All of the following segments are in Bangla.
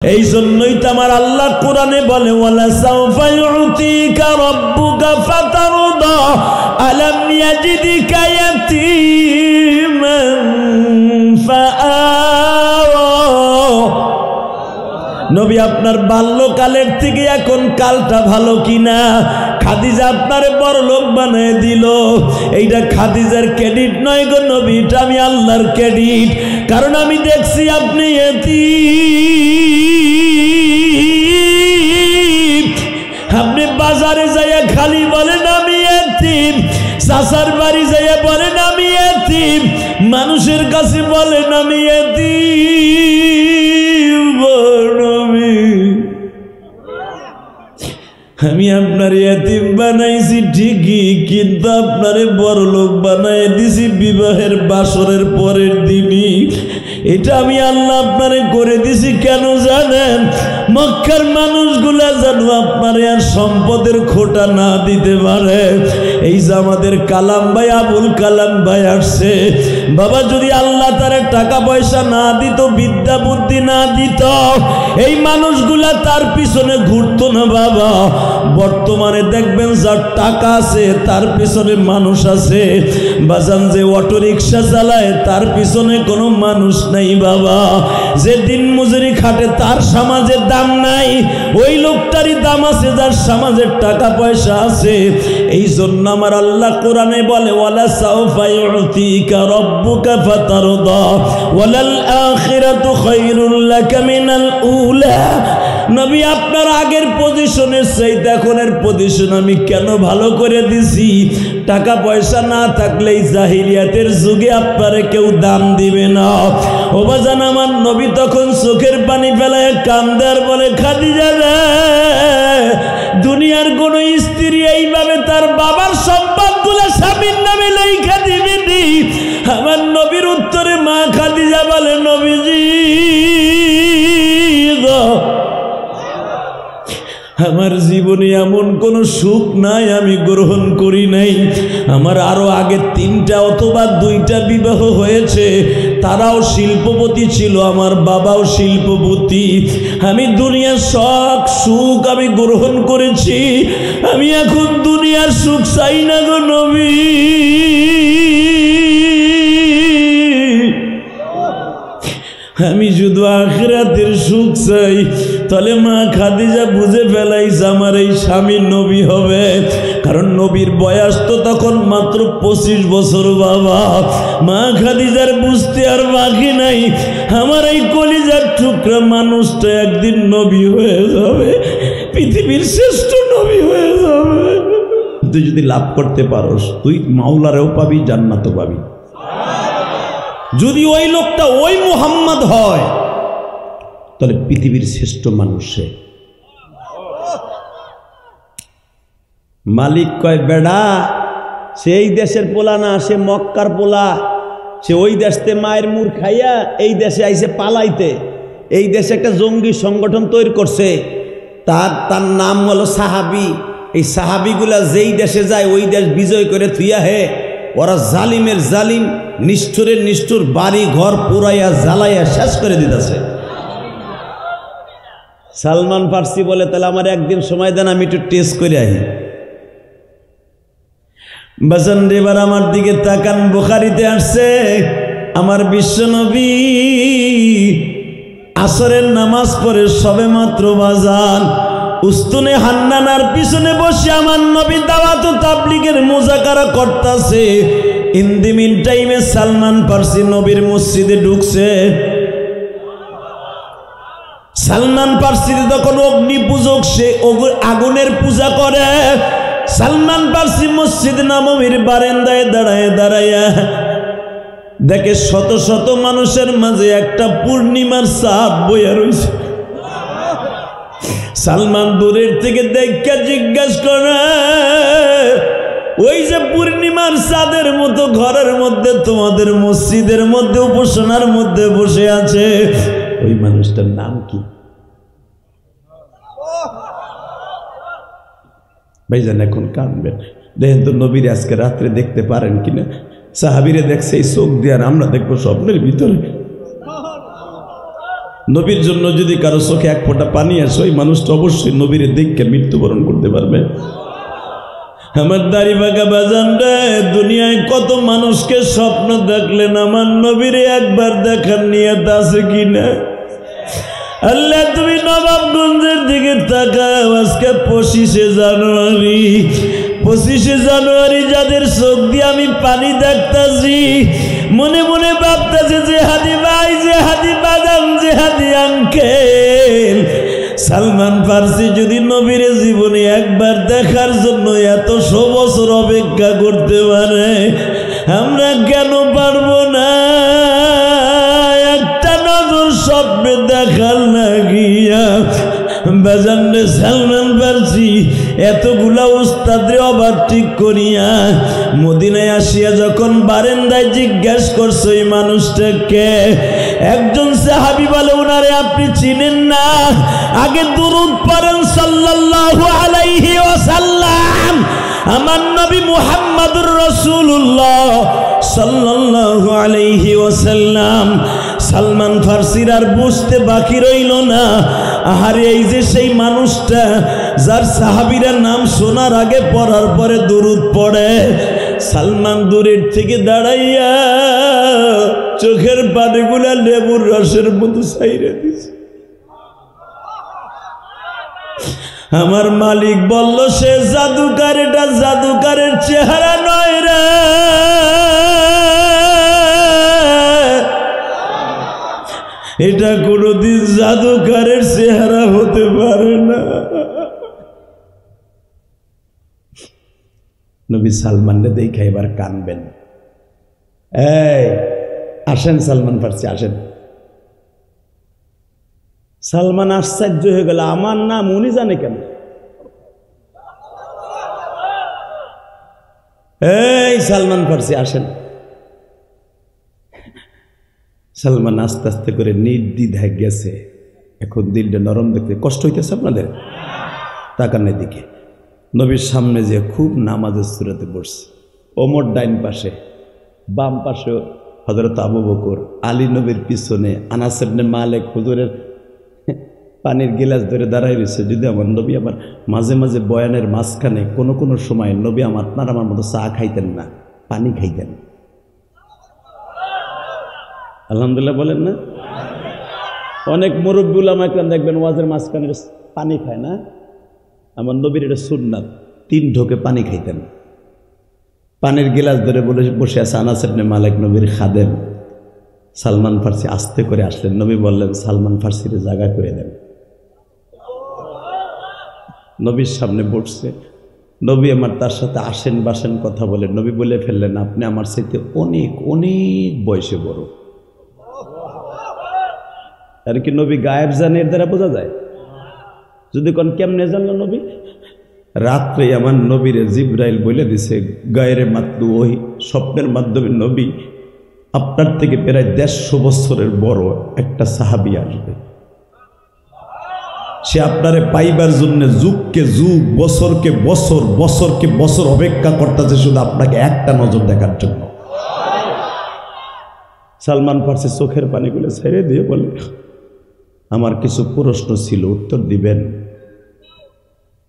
এই জন্যই তো আমার আল্লাহ কোরআনে বলে ওয়ালা সাউফা ইউতিকা রাব্বুকা ফাতারদা আলাম ইয়াজিদিকা ইয়াতীমান ফাআওয়া। নবী আপনার বাল্যকালের থেকে এখন কালটা ভালো কিনা? খাদিজা আপনারে বড় লোক বানায় দিল। এইটা খাদিজার ক্রেডিট নয় গো নবী, এটা আমি আল্লাহর ক্রেডিট। কারণ আমি দেখছি আপনি আপনি বাজারে যাইয়া খালি বলেন আমি এতিম, চাচার বাড়ি যাইয়া বলেন আমি এতিম, মানুষের কাছে বলেন আমি এতিম। আমি আপনার এতিম বানাইছি ঠিকই, কিন্তু আপনারে বড় লোক বানাই দিছি বিবাহের বাসরের পরের দিনই। এটা আমি আল্লাহ আপনারে করে দিছি কেন জানেন? মক্কার মানুষগুলা যেন আপনারে আর সম্পদের খোটা না দিতে পারে। এই যে আমাদের কালাম ভাই, আবুল কালাম ভাই আসছে, বাবা যদি আল্লাহ তার টাকা পয়সা না দিত, বিদ্যা বুদ্ধি না দিত, এই মানুষগুলা তার পিছনে ঘুরতো না বাবা। বর্তমানে দেখবেন যার টাকা আছে তার পিছনে মানুষ আছে, বাজান যে অটো রিক্সা চালায় তার পিছনে কোনো মানুষ নাই বাবা। যে দিন মজুরি খাটে তার সমাজে দাম নাই, ওই লোকটারই দাম আছে যার সমাজের টাকা পয়সা আছে। এই জন্য আমার আল্লাহ কোরআনে বলে ওয়ালা সাউফা ইউতিকা রাব্বুকা ফাতারদা ওয়ালাল আখিরাতু খায়রুল লাকা মিনাল উলা। নবী আপনার আগের পজিশনের চাইতে এখনের পজিশন আমি কেন ভালো করে দিছি? টাকা পয়সা না থাকলে জাহিলিয়াতের যুগে আপনারে কেউ দাম দিবে না। ও বাজান আমার নবী তখন চোখের পানি ফেলায় কান্দে আর বলে খাদিজা রে, দুনিয়ার কোন স্ত্রী এইভাবে তার বাবার সম্পদগুলো স্বামীর নামে লেখা দিবেনি। আমার নবীর উত্তরে মা খাদিজা বলে নবীজি আমার জীবনে এমন কোনো সুখ নাই আমি গ্রহণ করি নাই। আমার আরো আগে 3টা অথবা 2টা বিবাহ হয়েছে, তারাও শিল্পপতি ছিল, আমার বাবাও শিল্পপতি। আমি দুনিয়ার শখ সুখ আমি গ্রহণ করেছি, আমি এখন দুনিয়ার সুখ চাই না গো নবী। আমি শুধু আখিরাতের সুখ চাই। তাহলে মা খাদিজা বুঝে ফেলাইছে আমার এই স্বামী নবী হবে, কারণ নবীর বয়স তো তখন মাত্র 25 বছর বাবা। মা খাদিজার বুঝতে আর বাকি নাই, আমার এই কলিজার টুকরা মানুষটা একদিন নবী হয়ে যাবে, পৃথিবীর শ্রেষ্ঠ নবী হয়ে যাবে। তুই যদি লাভ করতে পারোস, তুই মাওলারেও পাবি, জান্নাতও পাবি। যদি ওই লোকটা ওই মুহাম্মদ হয়, তাহলে পৃথিবীর শ্রেষ্ঠ মানুষ সে। মালিক কয় বেড়া সেই দেশের পোলা না, সে মক্কার পোলা। সে ওই দেশতে মায়ের মুর খাইয়া এই দেশে আইসে পালাইতে। এই দেশে একটা জঙ্গি সংগঠন তৈরি করছে, তার নাম হলো সাহাবি। এই সাহাবিগুলা যেই দেশে যায় ওই দেশ বিজয় করে থুইয়া হে। ওরা জালিমের জালিম, নিষ্ঠুরের নিষ্ঠুর, বাড়ি ঘর পুরাইয়া জ্বালাইয়া শেষ করে দিতেছে। সালমান ফার্সি বলে তাহলে আমার একদিন সময় দেন, আমি একটু টেস্ট করে আহি। বাজান এবার আমার দিকে তাকান, বুখারীতে আসছে আমার বিশ্বনবী আসরের নামাজ পড়ে সবে মাত্র বাজান উস্তুনে হান্নানার পিছনে বসে আমার নবী দাওয়াত ও তাবলীগের মুযাকারা করতেছে। ইন দি মিন টাইমে সালমান ফার্সি নবীর মসজিদে ঢুকছে। সালমান ফার্সি তখন অগ্নি পূজক, সে আগুনের পূজা করে। সালমান ফার্সি মসজিদ নববীর বারান্দায় দাঁড়ায় দাঁড়ায় দেখে শত শত মানুষের মাঝে একটা পূর্ণিমার চাঁদ বইয়া রয়েছে। সালমান দূরের থেকে দেখা জিজ্ঞাসা করে, ওই যে পূর্ণিমার চাঁদের মতো ঘরের মধ্যে তোমাদের মসজিদের মধ্যে উপাসনার মধ্যে বসে আছে, ওই মানুষটার নাম কি? ভাইজান এখন কাঁদবেন, দেখেন তো নবীর আজকে রাত্রে দেখতে পারেন কিনা। সাহাবীরে দেখছে এই চোখ দিয়ে, আর আমরা দেখবো স্বপ্নের ভিতরে। নবীর জন্য যদি কারো চোখে এক ফোঁটা পানি আসে ওই মানুষটা অবশ্যই নবীর দেখে মৃত্যুবরণ করতে পারবে। আমার দাড়ি বাঁকা বাজান রে, দুনিয়ায় কত মানুষকে স্বপ্ন দেখলেন, আমার নবীরে একবার দেখার নিয়ত আছে কিনা? আল্লাহ তুমি নবাবগঞ্জের দিকে তাকাও, আজকে 25শে জানুয়ারি যাদের চোখ দিয়ে আমি পানি দেখতাছি, মনে মনে ভাবতেছে যে হাদি ভাই, যে হাদি বাদাম, যে হাদি আঙ্কেল সালমান ফার্সি যদি নবীর জীবনে একবার দেখার জন্য 100 বছর অপেক্ষা করতে পারে, আমরা কেন পারবো না? একটা নজর স্বপ্নে দেখার না গিয়া বাজানে সালমান ফার্সি এতগুলা উস্তাদরে আবার ঠিক করিয়া মদিনায় আসিয়া যখন বারান্দায় জিজ্ঞেস করছে এই মানুষটাকে, একজন সাহাবী বলে উনারে আপনি চিনেন না? আগে দুরূদ পড়েন সাল্লাল্লাহু আলাইহি ওয়াসাল্লাম। আমার নবী মুহাম্মদুর রাসূলুল্লাহ সাল্লাল্লাহু আলাইহি ওয়াসাল্লাম। সালমান ফার্সির আর বুঝতে বাকি রইল না, আহারে এই যে সেই মানুষটা যার সাহাবীরা নাম শোনার আগে পড়ার পরে দুরূদ পড়ে। সালমান দূরের থেকে দাঁড়াইয়া চোখের পানিগুলা লেবুর রসের মতো ছাইরে দিছে। আমার মালিক বলল সে জাদুকার, এটা জাদুকারের চেহারা নয় রে, এটা কোনদিন জাদুকারের চেহারা হতে পারে না। নবী সালমানকে দেখে এবার কানবেন। এই আসেন সালমান ফার্সি আসেন। সালমান আশ্চর্য হয়ে গেল, আমার নাম উনি জানে কেন? এই সালমান ফার্সি আসেন। সালমান আস্তে আস্তে করে নির্দ্বিধায় গেছে। এখন দিলটা নরম দেখতে কষ্ট হইতেছে আপনাদের? তাকানের দিকে নবীর সামনে যে খুব নামাজের সুরাতে পড়ছে। ওমর ডাইন পাশে, বাম পাশে হযরত আবু বকর, আলী নবীর পিছনে আনাস ইবনে মালিক হুজুরের পানির গিলাস ধরে দাঁড়াই রয়েছে। যদি আমার নবী আমার মাঝে মাঝে বয়ানের মাঝখানে কোনো কোনো সময় নবী আপনার আমার মতো চা খাইতেন না, পানি খাইতেন। আলহামদুলিল্লাহ বলেন না? অনেক মুরব্বী উলামা একরাম দেখবেন ওয়াজের মাঝখানে পানি খায় না। আমার নবীর এটা সুন্নাত, 3 ঢোকে পানি খাইতেন। পানির গিলাস ধরে বসে আছে আনাস ইবনে মালিক নবীর খাদেম। সালমান ফার্সি আস্তে করে আসলেন। নবী বললেন সালমান ফার্সির জায়গা করে দেন। নবীর সামনে বসছে। নবী আমার তার সাথে আসেন বাসেন কথা বলে নবী বলে ফেললেন আপনি আমার চাইতে অনেক অনেক বয়সে বড়। আর কি নবী গায়েব জানে এর দ্বারা বোঝা যায়? যদি কোন কেমনে জানলো নবী? রাত্রে আমার নবীরে জিব্রাইল বলে দিছে গায়ের মাত্র ওই স্বপ্নের মাধ্যমে নবী আপনার থেকে প্রায় 150 বছরের বড় একটা সাহাবী আসবে। সে আপনারে পাইবার জন্য যুগকে যুগ, বছরকে বছর, বছরকে বছর অপেক্ষা করতেছে শুধু আপনাকে একটা নজর দেখার জন্য। সালমান ফার্সি চোখের পানিগুলো ছেড়ে দিয়ে বলে আমার কিছু প্রশ্ন ছিল, উত্তর দিবেন?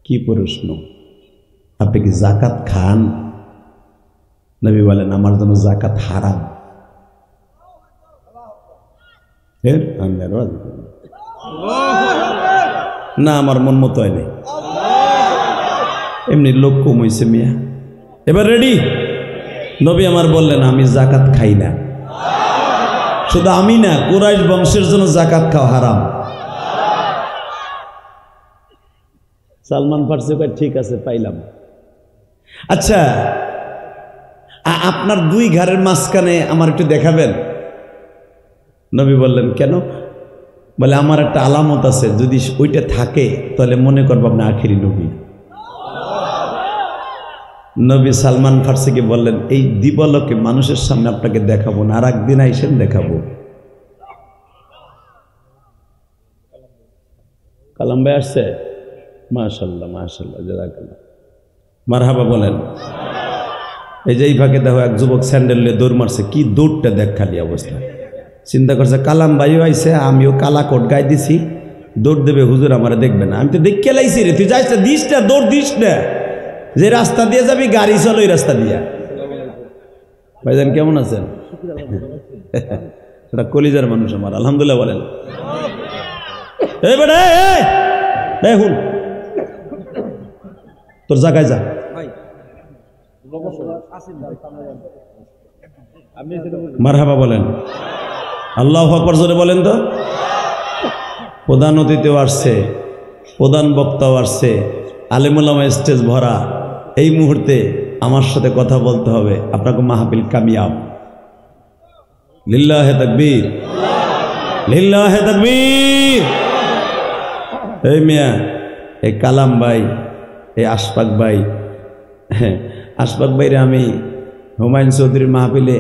কি প্রশ্ন? আপনি কি যাকাত খান? নবী বলেন আমার জন্য যাকাত হারাম। না আমার মন মতো হয়নি, এমনি লোক কম হয়েছে মিয়া। এবার রেডি? নবী আমার বললেন আমি যাকাত খাই না। শুধু আমি না, কুরাইশ বংশের জন্য যাকাত খাওয়া হারাম। সালমান ফার্সি কয় ঠিক আছে পাইলাম। আচ্ছা আপনার 2 ঘরের মাঝখানে আমার একটু দেখাবেন? নবী বললেন কেন? বলে আমার একটা আলামত আছে, যদি ওইটা থাকে তাহলে মনে করবো আপনি আখিরি নবী। নবী সালমান ফার্সিকে বললেন এই দিবলকে মানুষের সামনে আপনাকে দেখাবো না, আর একদিন আইসেন দেখাবো। কালাম ভাই আসছে? মাশাআল্লাহ মাশাআল্লাহ, জাযাকাল্লাহ, মারহাবা বলেন। এই যে এই ভাগে দেখো এক যুবক স্যান্ডেল নিয়ে দৌড় মারছে, কি দৌড়টা দেখ খালি অবস্থা। চিন্তা করছে কালাম ভাইও আইছে, আমিও কালা কোট গায়ে দিছি, দৌড় দেবে হুজুর আমারে দেখবে না। আমি তো দেখে লাইছি রে, তুই যাইস না, দিস না, দৌড় দিস না, যে রাস্তা দিয়ে যাবি গাড়ি চলো ওই রাস্তা দিয়া। ভাইজান কেমন আছেন? ওটা কলিজার মানুষ আমার, আলহামদুলিল্লাহ বলেন। এই বেটা এই হুন, তোর জায়গায় যা। মারহাবা বলেন, আল্লাহু আকবার জোরে বলেন তো। প্রধান অতিথিও আসছে, প্রধান বক্তাও আসছে, আলেম ওলামা স্টেজ ভরা। এই মুহূর্তে আমার সাথে কথা বলতে হবে, আপনাকে মাহফিল কামিয়াব। লিল্লাহে তাকবীর, লিল্লাহে তাকবীর। এই মিয়া, এই কালাম ভাই, এই আশফাক ভাই, হ্যাঁ আশফাক ভাইরে আমি হুমায়ুন চৌধুরীর মাহফিলে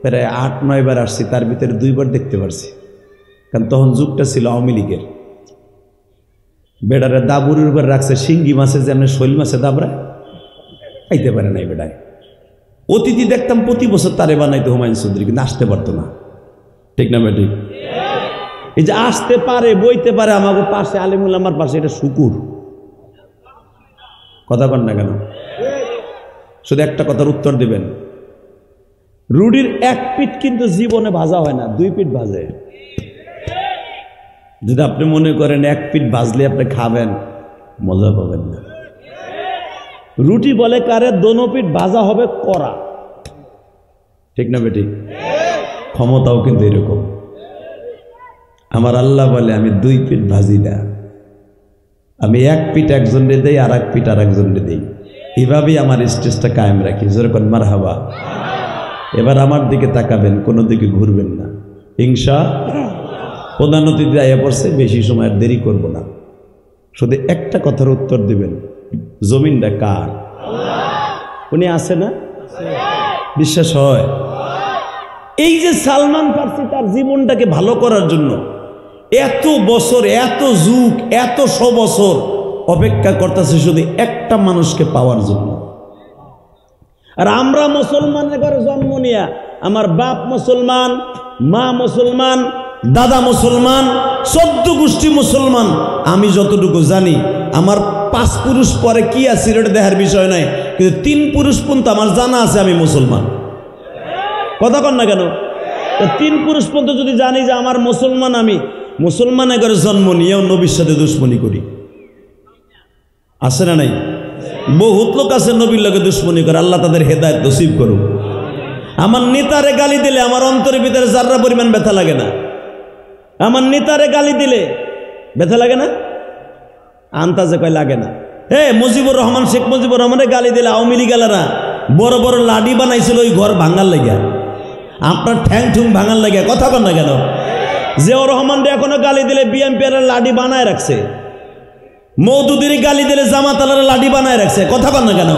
প্রায় ৮-৯ বার আসছি, তার ভিতরে 2 বার দেখতে পারছি, কারণ তখন যুগটা ছিল আওয়ামী লীগের। বেড়ারে দাবুরের উপর রাখছে, শিঙ্গি মাছে যেমন শৈল মাছে দাবড়ায়, খাইতে পারে নাই বেড়ায়। অতিথি দেখতাম প্রতি বছর তারে বানাইতো হুমায়ুন চৌধুরী, কিন্তু আসতে পারতো না, ঠিক না বেঠিক? এই যে আসতে পারে, বইতে পারে আমাকে পাশে, আলিমুল আমার পাশে, এটা শুকুর। কথা কন না কেন? শুধু একটা কথার উত্তর দিবেন, রুটির 1 পিঠ কিন্তু জীবনে ভাজা হয় না, 2 পিঠ ভাজে। যদি আপনি মনে করেন 1 পিঠ ভাজলে আপনি খাবেন, মজা পাবেন না। রুটি বলে কারে, দোনো পিঠ ভাজা হবে করা, ঠিক না বেটি? ক্ষমতাও কিন্তু এরকম। আমার আল্লাহ বলে আমি 2 পিঠ ভাজি না, আমি 1 পিঠ একজনকে দেই, আর 1 পিঠ আর একজনকে দেই। এভাবেই আমার স্টেজটা কায়েম রাখি। যেরকম মারহাবা। এবার আমার দিকে তাকাবেন, কোনো দিকে ঘুরবেন না, ইনশাআল্লাহ। প্রধান অতিথি আয়া পড়ছে, বেশি সময় আর দেরি করব না, শুধু একটা কথার উত্তর দিবেন, জমিনটা কার? উনি আছে না? বিশ্বাস হয়? এই যে সালমান ফার্সি তার জীবনটাকে ভালো করার জন্য এত বছর, এত যুগ, এত 100 বছর অপেক্ষা করতেছে শুধু একটা মানুষকে পাওয়ার জন্য। আর আমরা মুসলমানের ঘরে জন্ম নিয়া, আমার বাপ মুসলমান, মা মুসলমান, দাদা মুসলমান, 14 গোষ্ঠী মুসলমান। আমি যতটুকু জানি, আমার 5 পুরুষ পরে কি আছে এটা দেখার বিষয় নয়, কিন্তু 3 পুরুষ পর্যন্ত আমার জানা আছে আমি মুসলমান। কথা কন না কেন? 3 পুরুষ পর্যন্ত যদি জানি যে আমার মুসলমান, আমি মুসলমানের ঘরে জন্ম নিয়েও নবীর সাথে দুশ্মনী করি, আছে না নাই? বহুত লোক আছে নবীর লগে দুশ্মনী করে, আল্লাহ তাদের হেদায়েত নসিব করুক। আমার নেতারে গালি দিলে আমার অন্তরের ভিতরে যাররা পরিমাণ ব্যথা লাগে না। আমার নেতারে গালি দিলে ব্যথা লাগে না? আন্তাজে কয় লাগে না। মুজিবুর রহমান, শেখ মুজিবুর রহমানের গালি দিলে আওয়ামী লীগ গালারা বড় বড় লাডি বানাইছিল ওই ঘর ভাঙার লাগিয়া, আপনার ঠ্যাং ঠুং ভাঙার লাগিয়া। কথা কন না কেন? জিয়াউর রহমান এখনো গালি দিলে বিএনপি এর লাডি বানায় রাখছে, মওদুদির গালি দিলে জামাতালার লাডি বানায় রাখছে। কথা কন না কেন?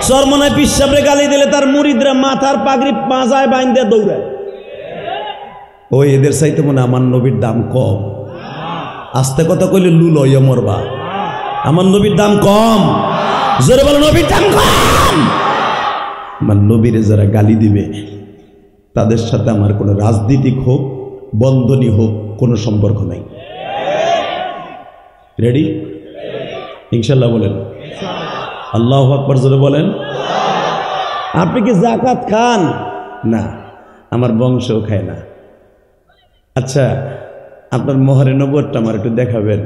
চরমনায় পিসাবরে গালি দিলে তার মুরিদরা মাথার পাগড়ি পাঁজায় বাইন্ধে দৌড়ায়। ওই এদের চাইতে মনে আমার নবীর দাম কম। আস্তে কথা কইলে লুল হইয়া মরবা। আমার নবীর দাম কম, জোরে বলো নবীর দাম কম। আমার নবীরে যারা গালি দিবে তাদের সাথে আমার কোনো রাজনীতিক হোক, বন্ধনী হোক, কোনো সম্পর্ক নাই। রেডি? ইনশাল্লাহ বলেন। আল্লাহু আকবার জোরে বলেন। আপনি কি যাকাত খান? না, আমার বংশও খায় না। আচ্ছা, আপনার মোহরে নবুয়তটা আমার একটু দেখাবেন।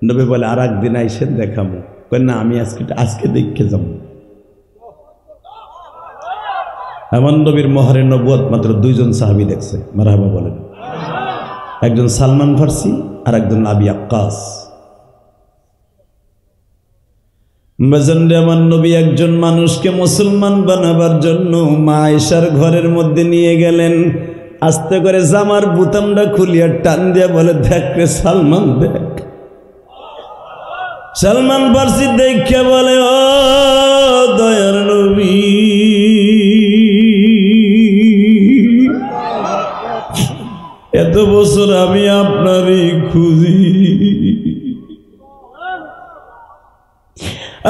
নবী বলে আর একদিন আইসেন দেখাবো। কই না, আমি আজকে দেখে যাব। আমার নবীর মোহরে নবুয়ত মাত্র 2 জন সাহাবী দেখছে। মারহাবা বলেন। একজন সালমান ফার্সি আর একজন আবি আক্কাস। আমার নবী একজন মানুষকে মুসলমান বানাবার জন্য মা আয়েশার ঘরের মধ্যে নিয়ে গেলেন। আস্তে করে জামার বুতামটা খুলিয়া টান দিয়ে বলে, দেখ রে সালমান, দেখ। সালমান ফার্সি দেখে বলে, ও দয়ার নবী, এত বছর আমি আপনারই খুঁজি,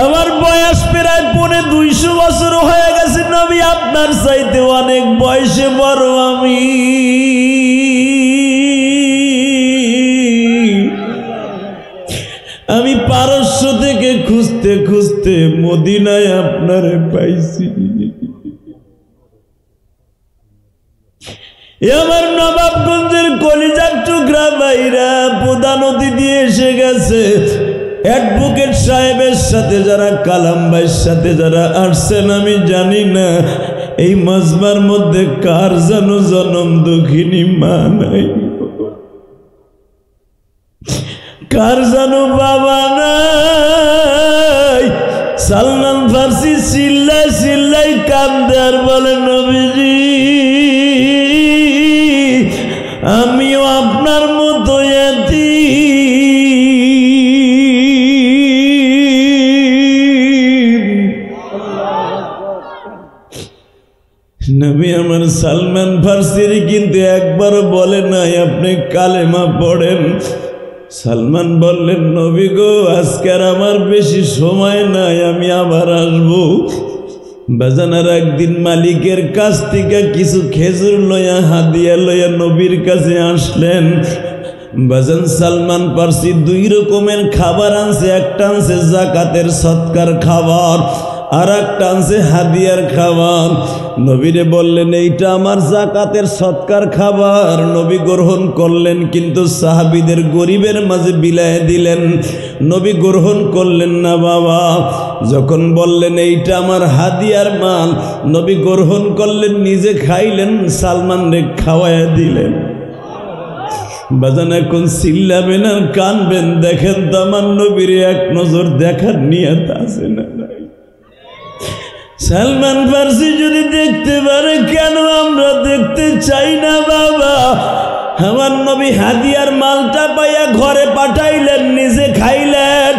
আমার বয়স প্রায় 250 বছর হয়ে গেছে নবী, আপনার চাইতে অনেক বয়সে বড় আমি। আমি পারস্য থেকে খুঁজতে খুঁজতে মদিনায় আপনারে পাইছি। আমার নবাবগঞ্জের কলিজার টুকরা ভাইরা পোদা নদী দিয়ে এসে গেছে। অ্যাডভোকেট সাহেবের সাথে যারা, কালাম ভাইয়ের সাথে যারা আসছেন, আমি জানি না এই মাজমার মধ্যে কার যেন জনম দুঃখিনী মা নাই, কার যেন বাবা নাই। সালমান ফার্সি চিল্লাই চিল্লাই কান্দে আর বলে, নবীজি আমিও আপনার মতো এতিম। নবী আমার সালমান ফার্সির কিন্তু একবারও বলে নাই আপনি কালেমা পড়েন। সালমান বললেন, নবী গো আজকে আর আমার বেশি সময় নাই, আমি আবার আসবো। বাজানার একদিন মালিকের কাছ থেকে কিছু খেজুর লইয়া হাদিয়া লইয়া নবীর কাছে আসলেন। বাজান সালমান ফার্সি 2 রকমের খাবার আনছে, একটা আনছে যাকাতের সৎকার খাবার, আর একটা আনছে হাদিয়ার খাবার। নবীরে বললেন, এইটা আমার যাকাতের সৎকার খাবার। নবী গ্রহণ করলেন, কিন্তু সাহাবীদের গরিবের মাঝে বিলায় দিলেন। নবী গ্রহণ করলেন না বাবা। যখন বললেন এইটা আমার হাদিয়ার মাল, নবী গ্রহণ করলেন, নিজে খাইলেন, সালমান রে খাওয়াইয়া দিলেন। বাজান এখন চিল্লাবেন আর কানবেন, দেখেন তো আমার নবীর এক নজর দেখার নিয়ত আছে না? সালমান ফার্সি যদি দেখতে পারে, কেন আমরা দেখতে চাই না বাবা? আমার নবী হাদিয়ার মালটা পাইয়া ঘরে পাঠাইলেন, নিজে খাইলেন,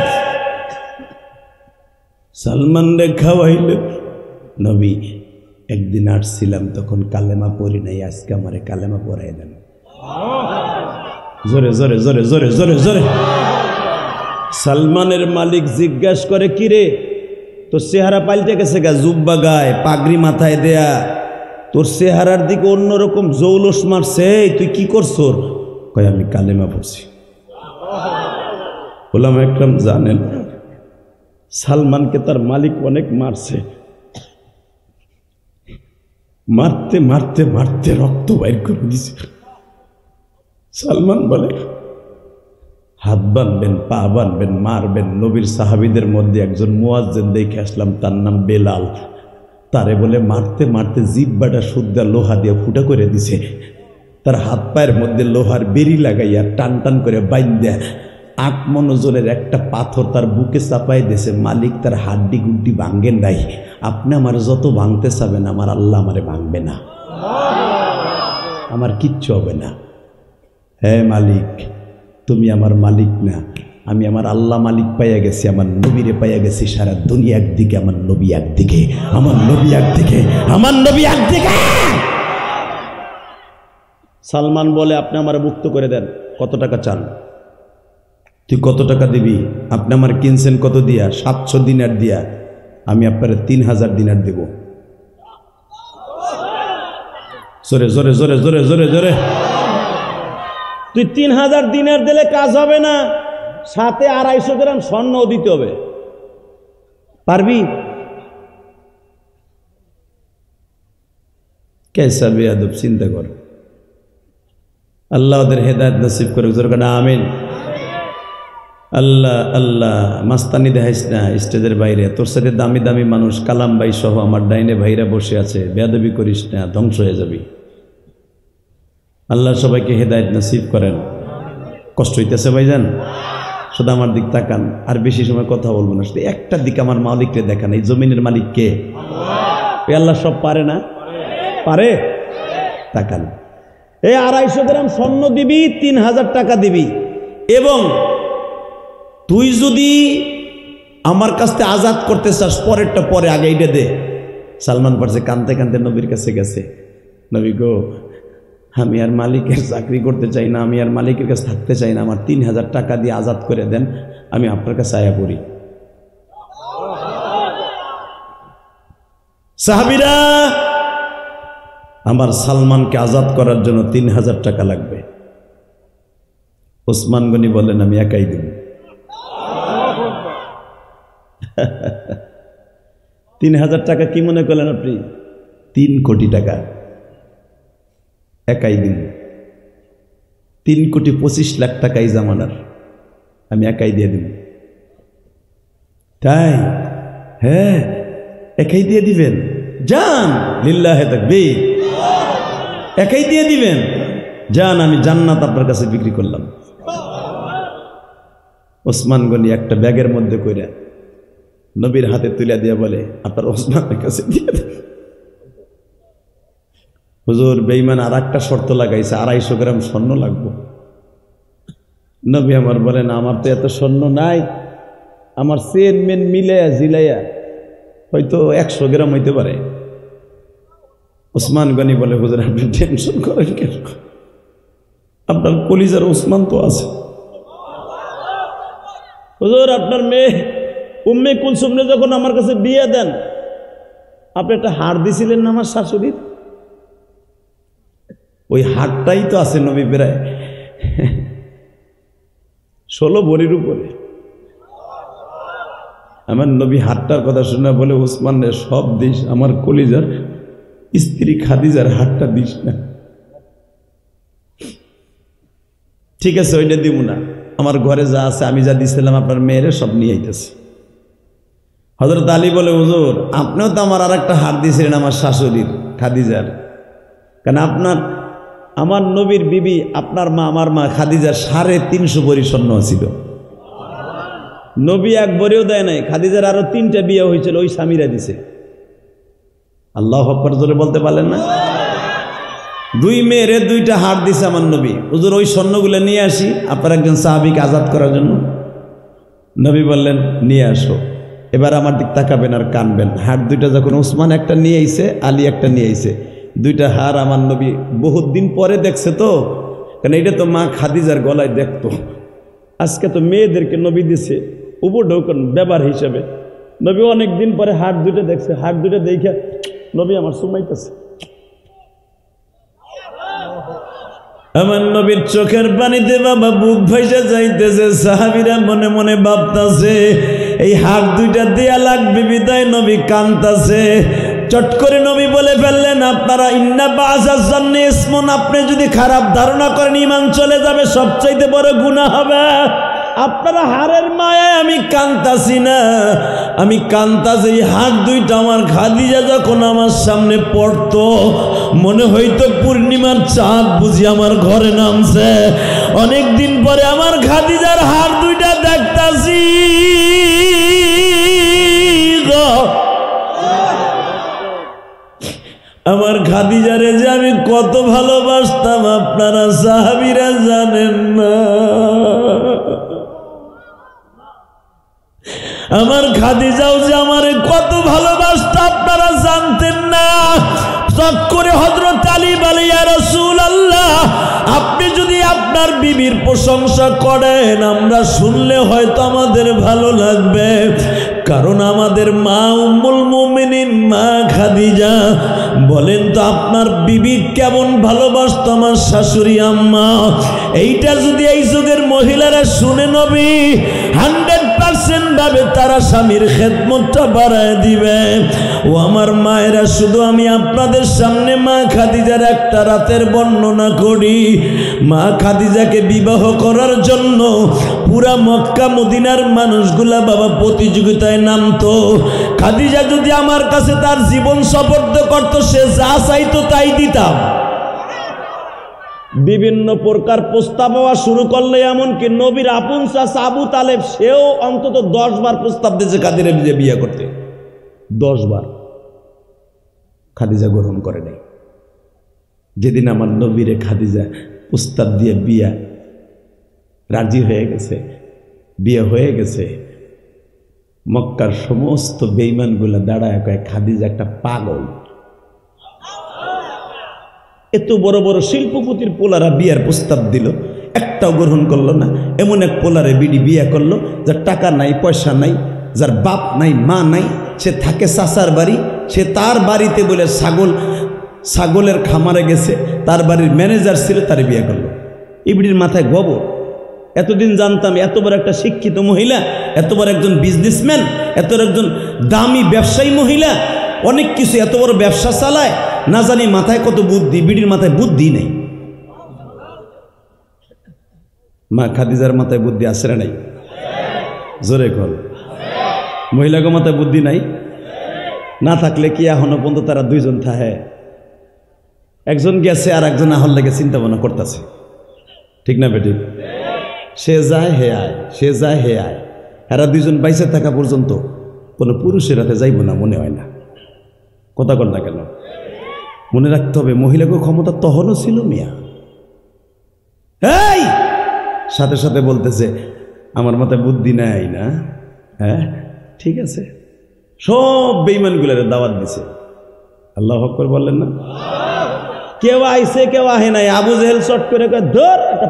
সালমান রে খাওয়াইলেন। নবী একদিন আসছিলাম, তখন কালেমা পড়ি নাই, আজকে আমারে কালেমা পড়াই দেন। জোরে জোরে জোরে জোরে জোরে জোরে। সালমানের মালিক জিজ্ঞাসা করে, কিরে তোর চেহারা পাল্টে গেছে গা, জুব্বা গায়ে, পাগড়ি মাথায় দেয়া, তোর চেহারার দিকে অন্যরকম জৌলস মারছে, তুই কি করছ? কয় আমি কালেমা পড়ছি। ওলামা একরাম জানেন সালমানকে তার মালিক অনেক মারছে, মারতে মারতে মারতে রক্ত বাইর করে দিছে। সালমান বলে, হাত বানবেন, পা বানবেন, মারবেন। নবীর সাহাবীদের মধ্যে একজন মুয়াজ্জিন দেখে আসলাম, তার নাম বেলাল। তারে বলে মারতে মারতে জিহ্বাটা সুদ্ধা লোহা দিয়ে ফুটা করে দিছে। তার হাত পায়ের মধ্যে লোহার বেরি লাগাইয়া টান টান করে বাইন্দা আত্মনজরের একটা পাথর তার বুকে চাপাই দিয়েছে। মালিক তার হাড্ডি গুড্ডি ভাঙ্গেন নাই। আপনি আমার যত ভাঙতে চাবেন, আমার আল্লাহ আমারে ভাঙবে না, আমার কিচ্ছু হবে না। হে মালিক, তুমি আমার মালিক না, আমি আমার আল্লাহ মালিক পাইয়া গেছি, আমার নবীরে পাইয়া গেছি। সারা দুনিয়া একদিকে, আমার নবী একদিকে, আমার নবী একদিকে, আমার নবী একদিকে। সালমান বলে, আপনি আমার মুক্ত করে দেন। কত টাকা চান? তুই কত টাকা দিবি? আপনি আমার কিনছেন কত দিয়া? 700 দিনার দিয়া। আমি আপনার 3000 দিনার দেব। জোরে জোরে জোরে জোরে জোরে জোরে। তুই 3000 দিনার দিলে কাজ হবে না, সাথে 250 গ্রাম স্বর্ণও দিতে হবে। পারবি? কেসা বেয়াদব, চিন্তা কর। আল্লাহ ওদের হেদায়েত নসিব করে। জোরকানা আমিন। আল্লাহ আল্লাহ। মাস্তানি দেখাইস না স্টেজের বাইরে, তোর সাথে দামি দামি মানুষ, কালাম ভাই সহ আমার ডাইনে ভাইরা বসে আছে, বেয়াদবি করিস না, ধ্বংস হয়ে যাবি। আল্লাহ সবাইকে হেদায়েত নসিব করেন। কষ্ট হইতেছে ভাইজান? শুধু আমার দিক তাকান, আর বেশি সময় কথা বলবো না। শুধু একটা দিক আমার মালিককে দেখান। এই জমিনের মালিক কে? আল্লাহ সব পারে না? পারে? তাকান। এই 250 গ্রাম স্বর্ণ দিবি, 3000 টাকা দিবি, এবং তুই যদি আমার কাছ থেকে আজাদ করতে চাস, পরেরটা পরে, আগে এইটা দে। সালমান ফার্সি কানতে কানতে নবীর কাছে গেছে। নবী গো, আমি আর মালিকের চাকরি করতে চাই না, আমি আর মালিকের কাছে থাকতে চাই না, আমার 3000 টাকা দিয়ে আজাদ করে দেন, আমি আপনার কাছে আয়া পড়ি। সাহাবীরা, আমার সালমানকে আজাদ করার জন্য 3000 টাকা লাগবে। ওসমান গনি বলেন, আমি একাই দেব। 3000 টাকা কি মনে করলেন আপনি? 3 কোটি টাকা একাই দিন। 3,25,00,000 টাকা এই জামানার, আমি একাই দিয়ে দিব। তাই? হ্যাঁ, একাই দিয়ে দিবেন? যান, লিল্লাহে তাকবীর। একাই দিয়ে দিবেন? যান, আমি জান্নাত আপনার কাছে বিক্রি করলাম। ওসমান গনি একটা ব্যাগের মধ্যে কইরা নবীর হাতে তুলে দিয়ে বলে, আপনার ওসমানের কাছে দিয়ে দেন। হুজুর বেঈমান আর একটা শর্ত লাগাইছে, 250 গ্রাম স্বর্ণ লাগবে। নবী আমার বলেন, আমার তো এত স্বর্ণ নাই, আমার চেয়ারম্যান মিলাইয়া জিলাইয়া হয়তো 100 গ্রাম হইতে পারে। ওসমান গনি বলে, হুজুর আপনি টেনশন করেন কেন? আপনার কলিজার ওসমান তো আছে। হুজুর আপনার মেয়ে উম্মে কুলসুমনে যখন আমার কাছে বিয়ে দেন, আপনি একটা হার দিছিলেন না আমার শাশুড়ির? ওই হারটাই তো আছে নবী প্রায় 16 ভরির উপরে। আমার নবী হারটার কথা শুনে বলে, ওসমান রে সব দিস, আমার কলিজার স্ত্রী খাদিজার হারটা দিস না। ঠিক আছে, ওইটা দিব না, আমার ঘরে যা আছে আমি যা দিছিলাম আপনার মেয়েরে সব নিয়ে আইতেছে। হযরত আলী বলে, হুজুর আপনিও তো আমার আর একটা হার দিয়েছিলেন আমার শাশুড়ির খাদিজার, কারণ আমার নবীর বিবি আপনার মা, আমার মা খাদিজার 350 ভরি স্বর্ণ ছিল। নবী 1 ভরিও দেয় নাই, খাদিজার আরো 3টা বিয়ে হয়েছিল, ওই স্বামীরা দিছে। আল্লাহু আকবার জোরে বলতে পারলেন না? 2 মেয়েরে 2টা হার দিছে আমার নবী। হুজুর ওই স্বর্ণগুলো নিয়ে আসি আপনার একজন সাহাবীকে আজাদ করার জন্য। নবী বললেন, নিয়ে আসো। এবার আমার দিক তাকাবেন আর কানবেন। হার 2টা যখন ওসমান একটা নিয়ে আইছে, আলী একটা নিয়ে আইছে, 2টা হার আমার নবী বহুত দিন পরে দেখছে তো, কারণ এটা তো মা খাদিজার গলায় দেখতো। আজকে তো মেয়েদেরকে নবী দিছে উপঢৌকন ব্যবহার হিসেবে। নবী অনেক দিন পরে হার 2টা দেখছে, হার 2টা দেখে নবী আমার সুমাইতেছে। আমার নবীর চোখের পানিতে বাবা বুক ভাইসা যাইতেছে। সাহাবীরা মনে মনে ভাবতাছে এই হাত 2টা দেয়া লাগবে বিদায়, নবী কাঁদতাছে। চট করে নবী বলে ফেললেন, আপনারা ইন্না বাযাজ জান্নি ইসমুন, আপনি যদি খারাপ ধারণা করেন ঈমান চলে যাবে, সবচাইতে বড় গুনাহ হবে। আপনারা হারের মায়ায় আমি কাঁদতাছি না, আমি কাঁদতাছি এই হাত 2টা আমার খাদিজা যখন আমার সামনে পড়তো, মনে হইতো পূর্ণিমার চাঁদ বুঝি আমার ঘরে নামছে। অনেক দিন পরে আমার খাদিজার হাত 2টা দেখতাছি। আমার খাদিজারে যে আমি কত ভালোবাসতাম আপনারা সাহাবীরা জানেন না। আমার খাদিজাও যে আমারে কত ভালোবাসতো আপনারা জানতেন না। চট করে হযরত আলী বলে, ইয়া রাসূলুল্লাহ, আপনি যদি আপনার বিবির প্রশংসা করেন আমরা শুনলে হয়তো আমাদের ভালো লাগবে, কারণ আমাদের মা উম্মুল মুমিনিন মা খাদিজা। বলেন তো আপনার বিবি কেমন ভালোবাসতো আমার শাশুড়ি আম্মা? এইটা যদি এই যুগের মহিলারা শুনে নবী 100% ভাবে তারা স্বামীর খেদমতটা বাড়ায় দিবে। ও আমার মায়েরা, শুধু আমি আপনাদের সামনে মা খাদিজার একটা রাতের বর্ণনা করি। মা খাদিজাকে বিবাহ করার জন্য পুরা মক্কা মদিনার মানুষগুলা বাবা প্রতিযোগিতায় নামতো। খাদিজা যদি আমার কাছে তার জীবন সপর্দ করত, সে যা চাইতো তাই দিতাম। বিভিন্ন প্রকার প্রস্তাব হওয়া শুরু করলে, এমনকি নবীর আপন চাচা আবু তালেব সেও অন্তত 10 বার প্রস্তাব দিয়েছে খাদিজা বিয়ে করতে। 10 বার খাদিজা গ্রহণ করে নাই। যেদিন আমার নবীরে খাদিজা প্রস্তাব দিয়ে বিয়া রাজি হয়ে গেছে, বিয়ে হয়ে গেছে, মক্কার সমস্ত বেঈমানগুলা দাঁড়ায় কয় খাদিজা একটা পাগল। এত বড় বড় শিল্পপতির পোলারা বিয়ার প্রস্তাব দিল, একটাও গ্রহণ করলো না। এমন এক পোলারে বিডি বিয়ে করলো যার টাকা নাই, পয়সা নাই, যার বাপ নাই, মা নাই, সে থাকে চাচার বাড়ি, সে তার বাড়িতে বলে ছাগলের খামারে গেছে, তার বাড়ির ম্যানেজার ছিল, তার বিয়ে করলো। ইবড়ির মাথায় গোবর। এতদিন জানতাম এত বড় একটা শিক্ষিত মহিলা, এত বড় একজন বিজনেসম্যান, এত একজন দামি ব্যবসায়ী মহিলা, অনেক কিছু এত বড় ব্যবসা চালায়, না জানি মাথায় কত বুদ্ধি। বিড়ির মাথায় বুদ্ধি নেই। মা খাদিজার মাথায় বুদ্ধি আছে না নাই? জোরে কর। মহিলাকে মাথায় বুদ্ধি নাই? না থাকলে কি এখনো পর্যন্ত তারা দুইজন থাকে? একজন গেছে আর একজন আহল লাগে চিন্তা ভাবনা করতেছে, ঠিক না বেটি? সে যায় হে আয়, সে যায় হে আয়। এরা দুইজন বাইসে থাকা পর্যন্ত কোনো পুরুষের হাতে যাইব না, মনে হয় না। কথা কর না কেন? মনে রাখতে হবে মহিলাকে ক্ষমতা তখনও ছিল মিয়া। এই সাথে সাথে বলতেছে আমার মাথায় বুদ্ধি নাই না? হ্যাঁ ঠিক আছে। সব বেঈমানগুলোর দাওয়াত দিছে। আল্লাহু আকবার বললেন না? কেউ আইছে কেউ আহে নাই। আবু জেহেল চট করে ধর একটা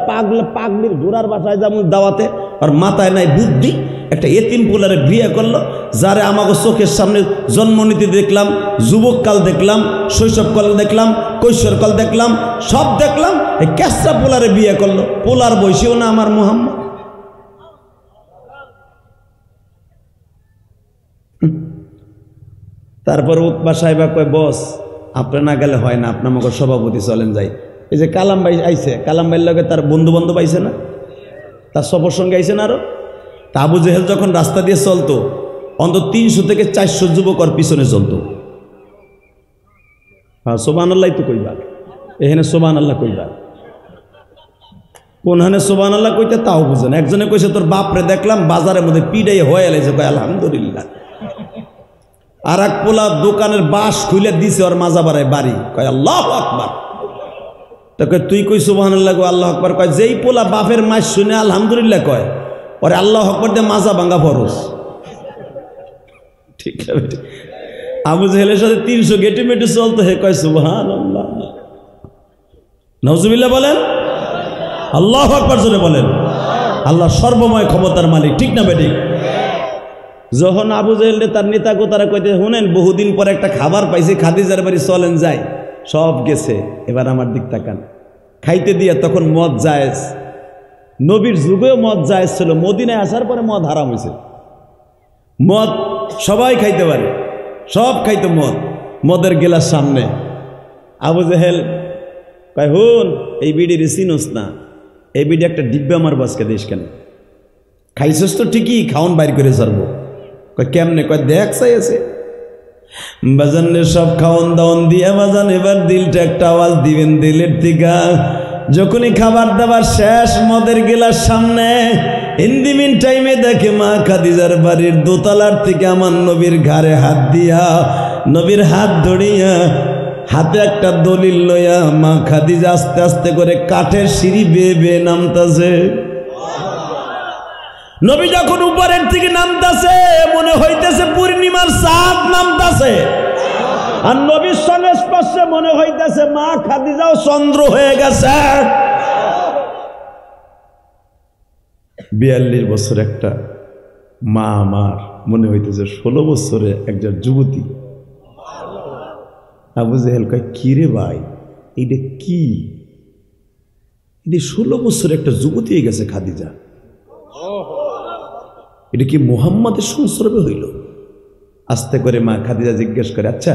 পাগলির ঘোড়ার বাসায় যেমন দাওয়াতে, আর মাথায় নাই বুদ্ধি। একটা এতিম পোলারে বিয়ে করলো, যারে আমাকে চোখের সামনে জন্ম নিতে দেখলাম, যুবককাল দেখলাম, শৈশবকাল দেখলাম, কৈশোরকাল দেখলাম, সব দেখলাম। এই ক্যাসরা পোলারে বিয়ে করলো। পোলার বয়সীও না আমার মুহাম্মদ। তারপর উৎপা সাহেবা কয় বস আপনি না গেলে হয় না, আপনার আমাকে সভাপতি চলেন যাই। এই যে কালাম ভাই আইছে, কালাম ভাইয়ের লগে তার বন্ধু বান্ধব আইছে না, তার সফর সঙ্গে আইছে না আরো। তা আবু জেহেল যখন রাস্তা দিয়ে চলতো অন্তত 300 থেকে 400 যুবক ওর পিছনে চলতো। হ্যাঁ সুবহানাল্লাহ তো কইবা, এখানে সুবহানাল্লাহ কইবা, কোনখানে সুবহানাল্লাহ কইতে তাও বুঝেন। একজনে কইছে তোর বাপরে দেখলাম বাজারের মধ্যে পিড়াই হয়ে এলাইছে, কয় আলহামদুলিল্লাহ। আর এক পোলা দোকানের বাঁশ খুলে দিছে ওর মাজা বাড়ায় বাড়ি, কয় আল্লাহু আকবার। তাকে তুই কই সুবহানাল্লাহ, কয় আল্লাহু আকবার। কয় যেই পোলা বাপের মাস শুনে আলহামদুলিল্লাহ কয়, ওরে আল্লাহু আকবার দিয়ে মাজা ভাঙা ফরজ। ঠিক আছে। আবু জেহেলের সাথে 300 গেটে মেটে চলতে হে, কয় সুবহানাল্লাহ। নাউজুবিল্লাহ বলেন, আল্লাহু আকবার জোরে বলেন। আল্লাহ সর্বময় ক্ষমতার মালিক, ঠিক না বেঠিক? যখন আবু জেহেল তার নেতা গোতারা কইতে শুনেন বহুদিন পরে একটা খাবার পাইছি, খাদিজার বাড়ি চলেন যাই, সব গেছে, এবার আমার দিক তাকান। খাইতে দিয়া তখন মদ জায়েজ, নবীর যুগেও মদ জায়েজ ছিল, মদিনায় আসার পরে মদ হারাম হয়েছে। মদ সবাই খাইতে পারে, সব খাইতো মদ, মদের গেলার সামনে। আবু জেহেল কয় হুন এই বিড়ির চিনোস না, এই বিড়ি একটা ডিব্বা আমার বাসকে দিস কেন? খাইছস তো ঠিকই, খাওন বাইর করে ছাড়বো। কয় কেমনে? কয় দেখ চাই আছে বাজানে সব খাওন দাওন দিয়ে বাজান এবার দিলটা একটা আওয়াজ দিবেন দিলের দিকা। যখনই খাবার দাবার শেষ মদের গেলার সামনে, ইন্দিমিন টাইমে দেখে মা খাদিজার বাড়ির দোতলার থেকে আমার নবীর ঘাড়ে হাত দিয়া, নবীর হাত ধরিয়া, হাতে একটা দলিল লইয়া মা খাদিজা আস্তে আস্তে করে কাঠের সিঁড়ি বেয়ে বেয়ে নামতাছে। নবী যখন উপরের থেকে নামতাছে মনে হইতেছে পূর্ণিমার চাঁদ নামতাছে, আর নবীর সঙ্গে স্পর্শে মনে হইতেছে মা খাদিজাও চন্দ্র হয়ে গেছে। 42 বছর একটা মা আমার মনে হইতেছে 16 বছরে একজন যুবতী। আবু জেহেল কয় কি রে ভাই এইটা কি? এটা 16 বছরে একটা যুবতী হয়ে গেছে খাদিজা, এটা কি মুহাম্মাদের সংস্রবে হইল? আস্তে করে মা খাদিজা জিজ্ঞেস করে আচ্ছা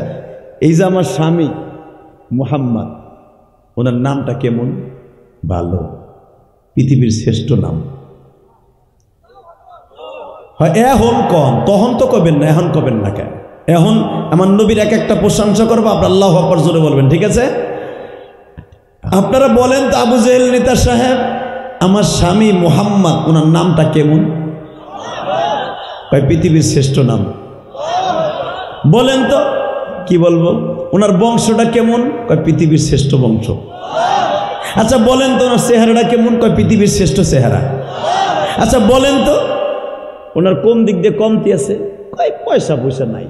এই যে আমার স্বামী মুহাম্মদ, ওনার নামটা কেমন? ভালো, পৃথিবীর শ্রেষ্ঠ নাম। হয় এখন কন, তখন তো কবেন না, এখন কবেন না কেন? এখন আমার নবীর এক একটা প্রশংসা করবো, আপনার আল্লাহু আকবার জোরে বলবেন, ঠিক আছে? আপনারা বলেন তো আবু জেহেল নেতা সাহেব, আমার স্বামী মুহাম্মদ ওনার নামটা কেমন? পৃথিবীর শ্রেষ্ঠ নাম। বলেন তো কি বলবো? ওনার বংশটা কেমন? পৃথিবীর শ্রেষ্ঠ বংশ। আচ্ছা বলেন তো ওনার চেহারাটা কেমন? পৃথিবীর শ্রেষ্ঠ চেহারা। আচ্ছা বলেন তো ওনার কোন দিক দিয়ে কমতি আছে? পয়সা পয়সা নাই।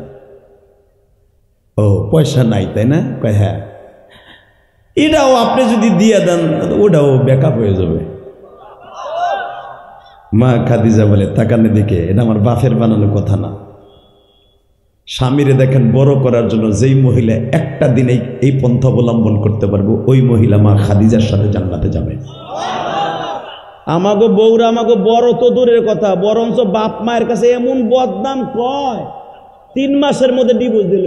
ও পয়সা নাই তাই না? হ্যাঁ। এটাও আপনি যদি দিয়ে দেন ওটাও ব্যাকআপ হয়ে যাবে। মা খাদিজা বলে তাকানে দিকে, এটা আমার বাপের বানানো কথা না, স্বামীরে দেখেন বড় করার জন্য যেই মহিলা একটা দিন এই পন্থা অবলম্বন করতে পারবো, ওই মহিলা মা খাদিজার সাথে জান্নাতে যাবে। আমাগো বউরা আমাগো বড় তো দূরের কথা, বরঞ্চ বাপ মায়ের কাছে এমন বদনাম কয় 3 মাসের মধ্যে ডিভোর্স দিল।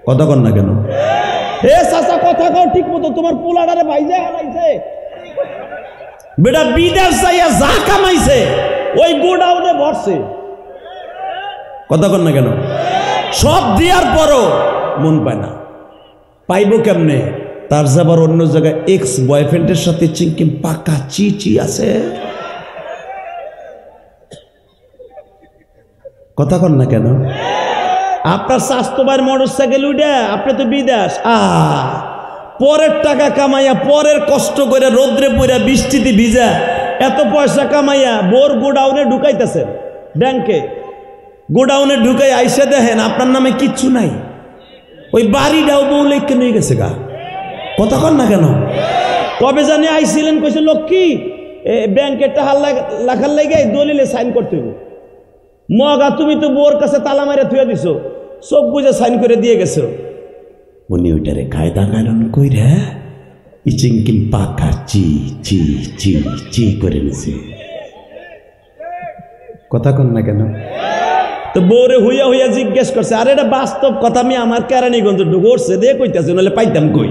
কথা কন না কেন? হে চাচা কথা কও ঠিক মতো, তোমার পোলাডারে ভাইজে হারাইছে বেটা, বিদেশ যাইয়া যা কামাইছে ওই গোডাউনে ভরছে। কথা কন না কেন? সব দেওয়ার পরও মন পায় না। পাইব কেমনে? তার যাবার অন্য জায়গায় এক্স বয়ফ্রেন্ডের সাথে চিংকিম পাকা চিচি আছে। কথা কন না কেন? আপনার স্বাস্থ্য ভাইয়ের মোটর সাইকেল উঠে আপনি তো বিদেশ, পরের টাকা কামাইয়া, পরের কষ্ট করে রোদ্রে পড়া বৃষ্টিতে ভিজা এত পয়সা কামাইয়া বোর গোডাউনে ঢুকাইতেছেন, ব্যাংকে গোডাউনে ঢুকাই আইসা দেখেন আপনার নামে কিচ্ছু নাই, ওই বাড়িটাও বউ লেখকে নিয়ে গেছে গা। কথা কন না কেন? কবে জানি আইছিলেন, কইছে লক্ষ্মী ব্যাংকে টাকা লেখার লেগে দলিলে সাইন করতে হবে। মগা তুমি তো বোর কাছে তালা মারে থুয়ে দিছো, সব বুঝে সাইন করে দিয়ে গেছো। উনি ওইটারে কায়দা কারণ কইরা ইচিংকিম পাকা চি চি চি চি করে নিছে। কথা কন না কেন? তো বউরে হইয়া হইয়া জিজ্ঞেস করছে, আরে এটা বাস্তব কথা, আমি আমার কেরানীগঞ্জ ঢুকছে দিয়ে কইতেছে, নাহলে পাইতাম কই।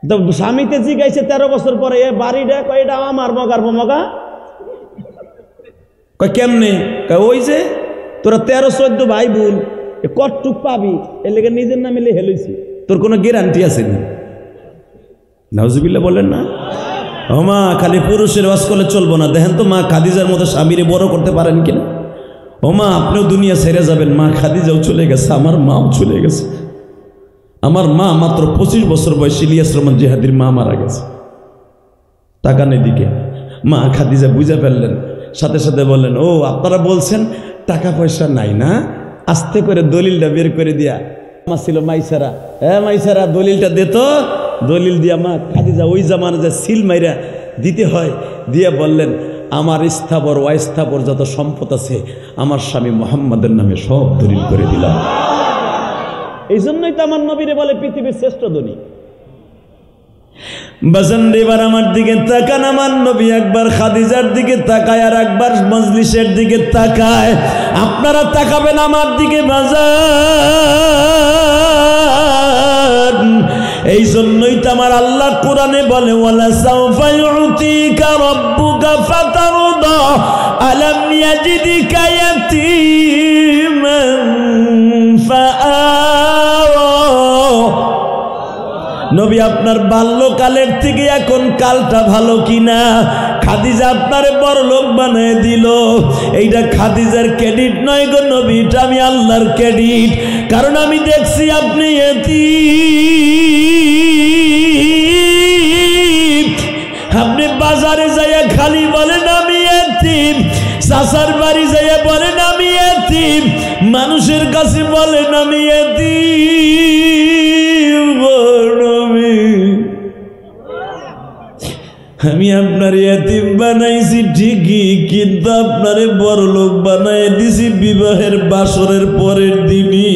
তো স্বামীতে জিজ্ঞাসে 13 বছর পরে এ বাড়িটা কয় এটা আমার মগার মগা। কয় কেমনে? ওই যে তোরা 13-14 ভাই বোন কটটুক পাবি, এর লেগে নিজের নামে লিখে লইছি। তোর কোনো গ্যারান্টি আছে না? নাউজুবিল্লাহ বলেন না। ও মা, খালি পুরুষের ওয়াজ করলে চলবো না। দেখেন তো মা খাদিজার মতো স্বামীরে বড় করতে পারেন কিনা। ও মা, আপনিও দুনিয়া ছেড়ে যাবেন, মা খাদিজাও চলে গেছে, আমার মাও চলে গেছে। আমার মা মাত্র 25 বছর বয়সে ইলিয়াস রহমান জিহাদির মা মারা গেছে। তাকানের দিকে মা খাদিজা বুঝে ফেললেন, সাথে সাথে বললেন, ও আপনারা বলছেন টাকা পয়সা নাই না? আস্তে করে দলিলটা বের করে দিয়া, মা ছিল মাইসারা, হ্যাঁ মাইসারা দলিলটা দে তো। দলিল দিয়া মা খাদিজা ওই জামানা যে সিল মাইরা দিতে হয় দিয়া বললেন, আমার স্থাবর অস্থাবর যত সম্পদ আছে আমার স্বামী মুহাম্মাদের নামে সব দলিল করে দিলাম। এই জন্যই তো আমার নবীরে বলে পৃথিবীর শ্রেষ্ঠ ধনী। বাজান এবার আমার দিকে তাকান, আমার নবী একবার খাদিজার দিকে তাকায় আর একবার মজলিসের দিকে তাকায়। আপনারা তাকাবেন আমার দিকে বাজান। এই জন্যই তো আমার আল্লাহ কোরআনে বলে, ওয়ালা সাউফা ইউতিকা রাব্বুকা ফাতারদা আলাম ইয়াজিদিকা ইয়াতীমান ফাআওয়া। নবী আপনার বাল্যকালের থেকে এখন কালটা ভালো কিনা? খাদিজা আপনারে বড় লোক বানায় দিল। এইটা খাদিজার ক্রেডিট নয় গো নবী, এটা আমি আল্লাহর ক্রেডিট। কারণ আমি দেখছি আপনি এতিম, আপনি বাজারে যাইয়া খালি বলেন আমি এতিম, চাচার বাড়ি যাইয়া বলেন আমি এতিম, মানুষের কাছে বলেন আমি এতিম। আমি আপনার এতিম বানাইছি ঠিকই, কিন্তু আপনারে বড় লোক বানাই দিছি বিবাহের বাসরের পরের দিনই।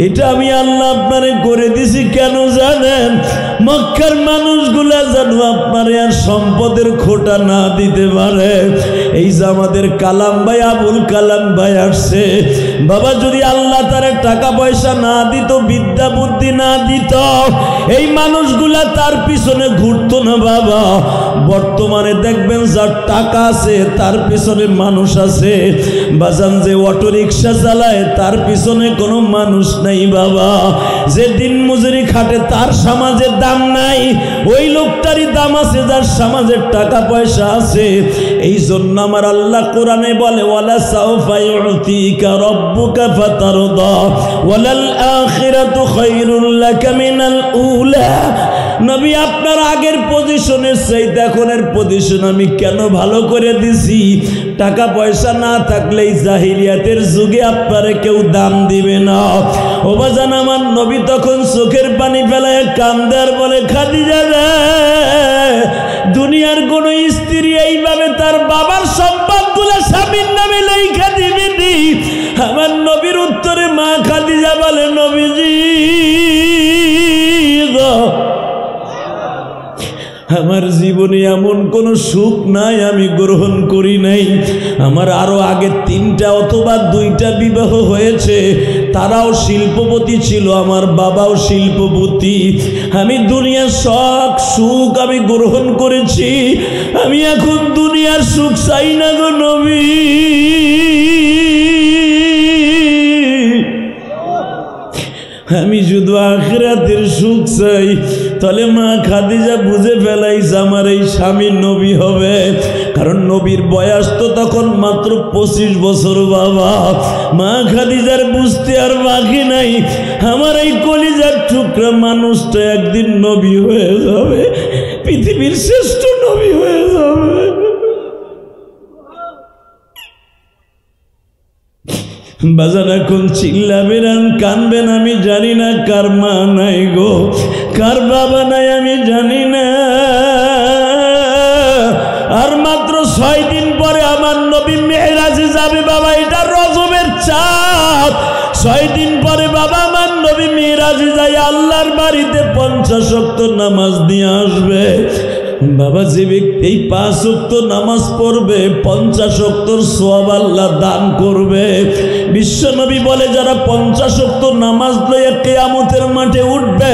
এটা আমি আল্লাহ আপনারে করে দিছি কেন জানেন? মক্কার মানুষগুলা যেন আপনারে আর সম্পদের খোটা না দিতে পারে। এই যে আমাদের কালাম ভাই, আবুল কালাম ভাই আসছে, বাবা যদি আল্লাহ তার টাকা পয়সা না দিত, বিদ্যা বুদ্ধি না দিত, এই মানুষগুলা তার পিছনে ঘুরতো না বাবা। বর্তমানে দেখবেন যার টাকা আছে তার পিছনে মানুষ আছে, বাজান যে অটো রিক্সা চালায় তার পিছনে কোনো মানুষ নাই বাবা। যে দিন মজুরি খাটে তার সমাজের দাম নাই, ওই লোকটারই দাম আছে যার সমাজের টাকা পয়সা আছে। এই জন্য আমার আল্লাহ কোরআনে বলে, ওয়ালা সাউফা ইউতিকা রাব্বুকা ফাতারদা ওয়ালাল আখিরাতু খায়রুল লাকা মিনাল উলা। নবী আপনার আগের পজিশনের চাইতে এখনের পজিশন আমি কেন ভালো করে দিছি? টাকা পয়সা না থাকলে জাহিলিয়াতের যুগে আপনারে কেউ দাম দিবে না। ও বাজান আমার নবী তখন চোখের পানি ফেলায় কান্দে আর বলে, খাদিজা রে, দুনিয়ার কোন স্ত্রী এইভাবে তার বাবার সম্পদগুলো স্বামীর নামে লেখা দিবেনি। আমার জীবনে এমন কোনো সুখ নাই আমি গ্রহণ করি নাই। আমার আরো আগে 3টা অথবা 2টা বিবাহ হয়েছে, তারাও শিল্পপতি ছিল, আমার বাবাও শিল্পপতি। আমি দুনিয়ার সব সুখ আমি গ্রহণ করেছি, আমি এখন দুনিয়ার সুখ চাই না গো নবী। আমি শুধু আখিরাতের সুখ চাই। তাহলে মা খাদিজা বুঝে ফেলাইছে আমার এই স্বামী নবী হবে, কারণ নবীর বয়স তো তখন মাত্র 25 বছর। বাবা, মা খাদিজার বুঝতে আর বাকি নাই, আমার এই কলিজার টুকরা মানুষটা একদিন নবী হয়ে যাবে, পৃথিবীর শ্রেষ্ঠ নবী হয়ে যাবে। বাজার এখন চিল্লাবেন আর কানবেন, আমি জানি না কার মা নাই গো, কার বাবা নাই আমি জানি না। আর মাত্র 6 দিন পরে আমার নবী মেরাজে যাবে বাবা, এটা রজবের চাঁদ। 6 দিন পরে বাবা আমার নবী মেরাজে যায় আল্লাহর বাড়িতে 50 ওয়াক্ত নামাজ নিয়ে আসবে। বাবা, যে ব্যক্তি 5 ওয়াক্ত নামাজ পড়বে 50 ওয়াক্তর সওয়াব আল্লাহ দান করবে। বিশ্বনবী বলে, যারা 50 ওয়াক্ত নামাজ লয়ে কিয়ামতের মাঠে উঠবে,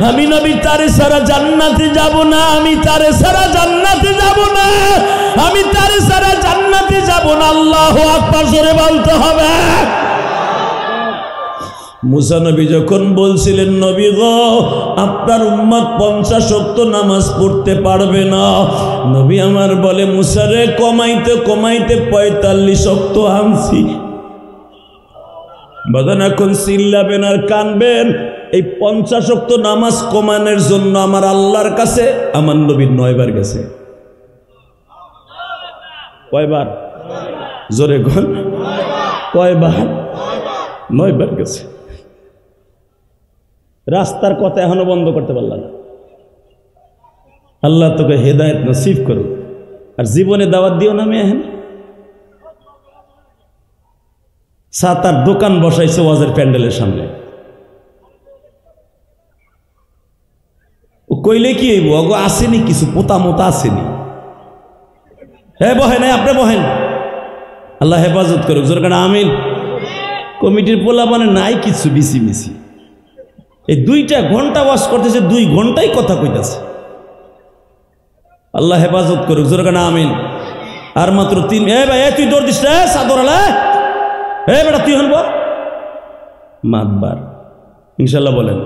আমি নবী তারে ছাড়া জান্নাতে যাব না, আমি তারে ছাড়া জান্নাতে যাব না, আমি তারে ছাড়া জান্নাতে যাব না। আল্লাহু আকবার জোরে বলতে হবে। মুসা নবী যখন বলছিলেন, নবী গো আপনার উম্মত 50 ওয়াক্ত নামাজ পড়তে পারবে না, নবী আমার বলে, মুসা রে কমাইতে কমাইতে 45 ওয়াক্ত আনছি। বাদান এখন চিল্লাবেন আর কানবেন, এই 50 ওয়াক্ত নামাজ কমানোর জন্য আমার আল্লাহর কাছে আমার নবী 9 বার গেছে। কয়বার? জোরে কোন কয়বার? 9 বার গেছে। রাস্তার কথা এখনো বন্ধ করতে পারলাম না। আল্লাহ তোকে হেদায়েত নসিব করুক, আর জীবনে দাওয়াত দিও না। মেয়ে সাতার দোকান বসাইছে ওয়াজের প্যান্ডেলের সামনে, ও কইলে কি হইব, অগো আসেনি কিছু পোতা মোতা আসেনি। হ্যাঁ বহেন, আপনি বহেন, আল্লাহ হেফাজত করুক। জোরকার আমিন। কমিটির পোলা মানে নাই কিছু বিসি মিসি, এই 2টা ঘন্টা ওয়াজ করতেছে, 2 ঘন্টাই কথা কইতেছে। আল্লাহ হেফাজত করুক। জোরকার আমিন। আর মাত্র 3। এ ভাই, তুই দৌড় দিস রে সাদর আলা, এ বেটা তুই হন বল মাতবার। ইনশাল্লাহ বলেন,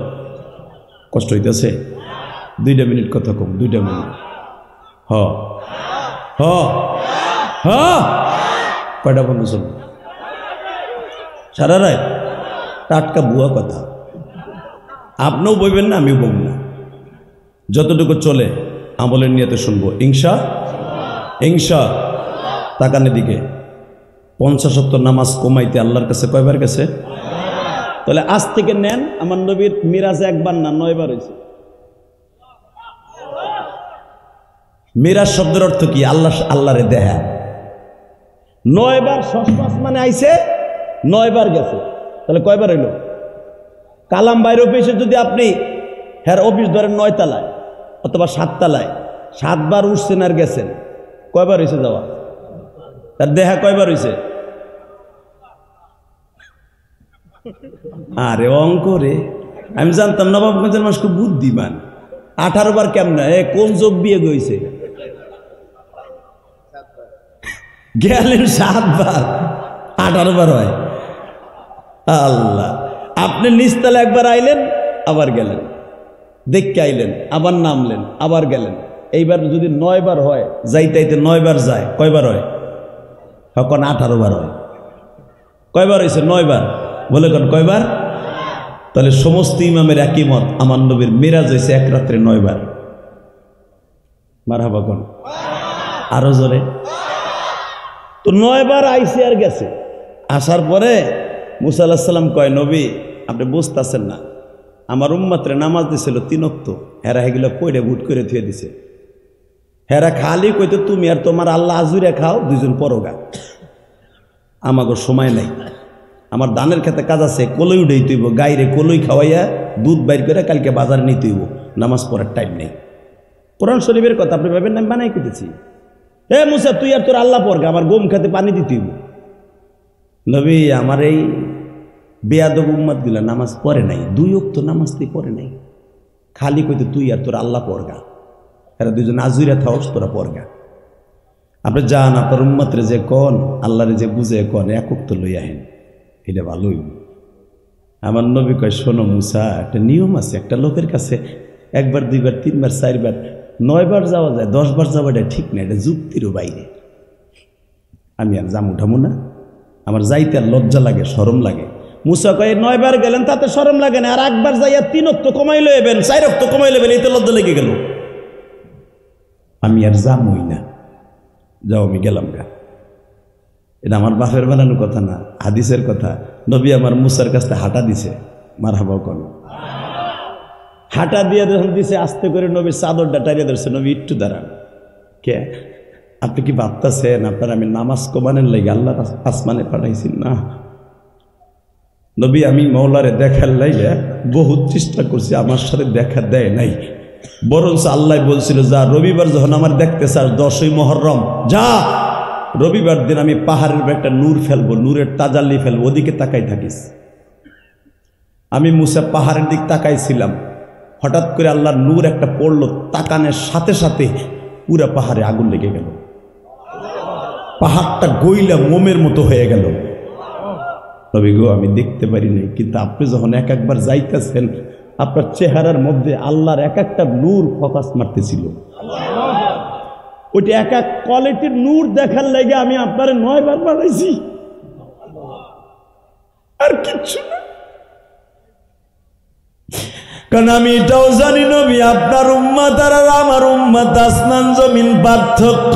কষ্ট হইতেছে? 2টা মিনিট কথা কম, 2টা মিনিট। হ হ হ কয়টা বন্ধু চল সারা রায় টাটকা বুয়া কথা। আপনিও বলবেন না, আমিও বলব না, যতটুকু চলে আমলের নিয়তে শুনবো ইনশা ইনশা। তাকানের দিকে 50 ওয়াক্ত নামাজ কমাইতে আল্লাহর কাছে কয়বার গেছে? তাহলে আজ থেকে নেন, আমার নবীর মিরাজে 1 বার না 9 বার হয়েছে। মিরাজ শব্দের অর্থ কি? আল্লাহ আল্লাহরে দেখা। 9 বার সসমাস মানে আইছে, 9 বার গেছে। তাহলে কয়বার হইল? কালাম বাইরে অফিসে যদি আপনি হ্যাঁ অফিস ধরেন 9 তলায় অথবা 7 তলায়, 7 বার উঠছেন আর গেছেন, কয়বার হয়েছে যাওয়া? তার দেখা কয়বার হয়েছে? আরে অঙ্ক রে, আমি জানতাম নবাবগঞ্জের মানুষ খুব বুদ্ধিমান। 18 বার কেমন? কোন যোগ বিয়ে গইছে? গেলেন 7 বার, 18 বার হয়। আল্লাহ, আপনি নিচতলা 1 বার আইলেন, আবার গেলেন, দেখতে আইলেন, আবার নামলেন, আবার গেলেন। এইবার যদি 9 বার হয়, যাইতে 9 বার যায়, কয়বার হয়? এখন 18 বার হয়। কয়বার হয়েছে? 9 বার। বলে কোন কয়বার? তাহলে সমস্ত ইমামের একই মত, আমার নবীর মিরাজ হয়েছে 1 রাত্রে 9 বার। মারহাবা কোন আরো জোরে। তো 9 বার আইসে আর গেছে। আসার পরে মুসা আলাইহিস সালাম কয়, নবী আপনি বুঝতেছেন না, আমার উম্মতরে নামাজ দিছিল 3 ওয়াক্ত, হেরা এগুলো কইরে বুট করে থুয়ে দিছে। হেরা খালি কইতো তুমি আর তোমার আল্লাহ আজুরে খাও, 2 জন পরগা, আমাকে সময় নাই। আমার ধানের খেতে কাজ আছে, কলই উঠেই তুইব, গাইরে কলই খাওয়াইয়া দুধ বাইর করে কালকে বাজারে নিতে হইব, নামাজ পড়ার টাইম নেই। কোরআন শরীফের কথা আপনি ভাবেন না আমি বানাই কেটেছি। এ মুসা তুই আর তোর আল্লাহ পড়গা, আমার গম খেতে পানি দিতে। নবী আমার এই বেয়াদব উম্মত গুলা নামাজ পড়ে নাই, 2 ওয়াক্ত নামাজ তুই পড়ে নাই, খালি কইতে তুই আর তোর আল্লাহ পড়গা, এরা দুজন আজুরা থাকস তোরা পড়গা। আপনি যান আপনার উম্মতরে যে কন, আল্লাহরে যে বুঝে কন, 1 ওয়াক্ত লই আহেন, এটা ভালোই। আমার নবী কয় শোনো মুসা, একটা নিয়ম আছে, একটা লোকের কাছে 1 বার 2 বার 3 বার 4 বার 9 বার যাওয়া যায়, 10 বার যাওয়াটা ঠিক না, এটা যুক্তিরও বাইরে। আমি আর জাম উঠামো না, আমার যাইতে আর লজ্জা লাগে, শরম লাগে। মুসা কয় 9 বার গেলেন তাতে শরম লাগে না, আর 1 বার যাইয়া 3 ওয়াক্ত কমাই লইবেন, 4 ওয়াক্ত কমাই লইবেন, এতে লজ্জা লেগে গেল। আমি আর যামই না, যাও আমি গেলাম গা। এটা আমার বাপের বানানো কথা না, হাদিসের কথা। নবী আমার মুসার কাছে হাঁটা দিছে, মারহাবা কোন হাঁটা দিয়ে যখন দিছে, আস্তে করে নবীর চাদরটা টাইরিয়ে ধরছে। নবী একটু দাঁড়ান, কে আপনি কি ভাবতেছেন আপনার আমি নামাজ কমানের লাগে আল্লাহ আসমানে পাঠাইছি? না নবী, আমি মৌলারে দেখার লাইলে বহুত চেষ্টা করছি, আমার সাথে দেখা দেয় নাই। বরঞ্চ আল্লাহ বলছিল যা রবিবার যখন আমার দেখতে চাস 10ই মুহররম যা, রবিবার দিন আমি পাহাড়ের একটা নূর ফেলবো, নূরের তাজাল্লি ফেলবো, ওদিকে তাকাই থাকিস। আমি মুসা পাহাড়ের দিক তাকাইছিলাম, হঠাৎ করে আল্লাহর নূর একটা পড়লো, তাকানের সাথে সাথে পুরা পাহাড়ে আগুন লেগে গেল, পাহাড়টা গইলা মোমের মতো হয়ে গেল। নবী গো আমি দেখতে পারি নাই, কিন্তু আপনি যখন একবার যাইতেছেন আপনার চেহারার মধ্যে আল্লাহর একটা নূর ফোকাস মারতেছিল, ওইটা এক কোয়ালিটির নূর দেখার লাগে আমি আপনার 9 বার বানাইছি, আর কিচ্ছু না। কারণ আমি এটাও জানি নবী আপনার উম্মত আর আমার উম্মত আসমান জমিন পার্থক্য।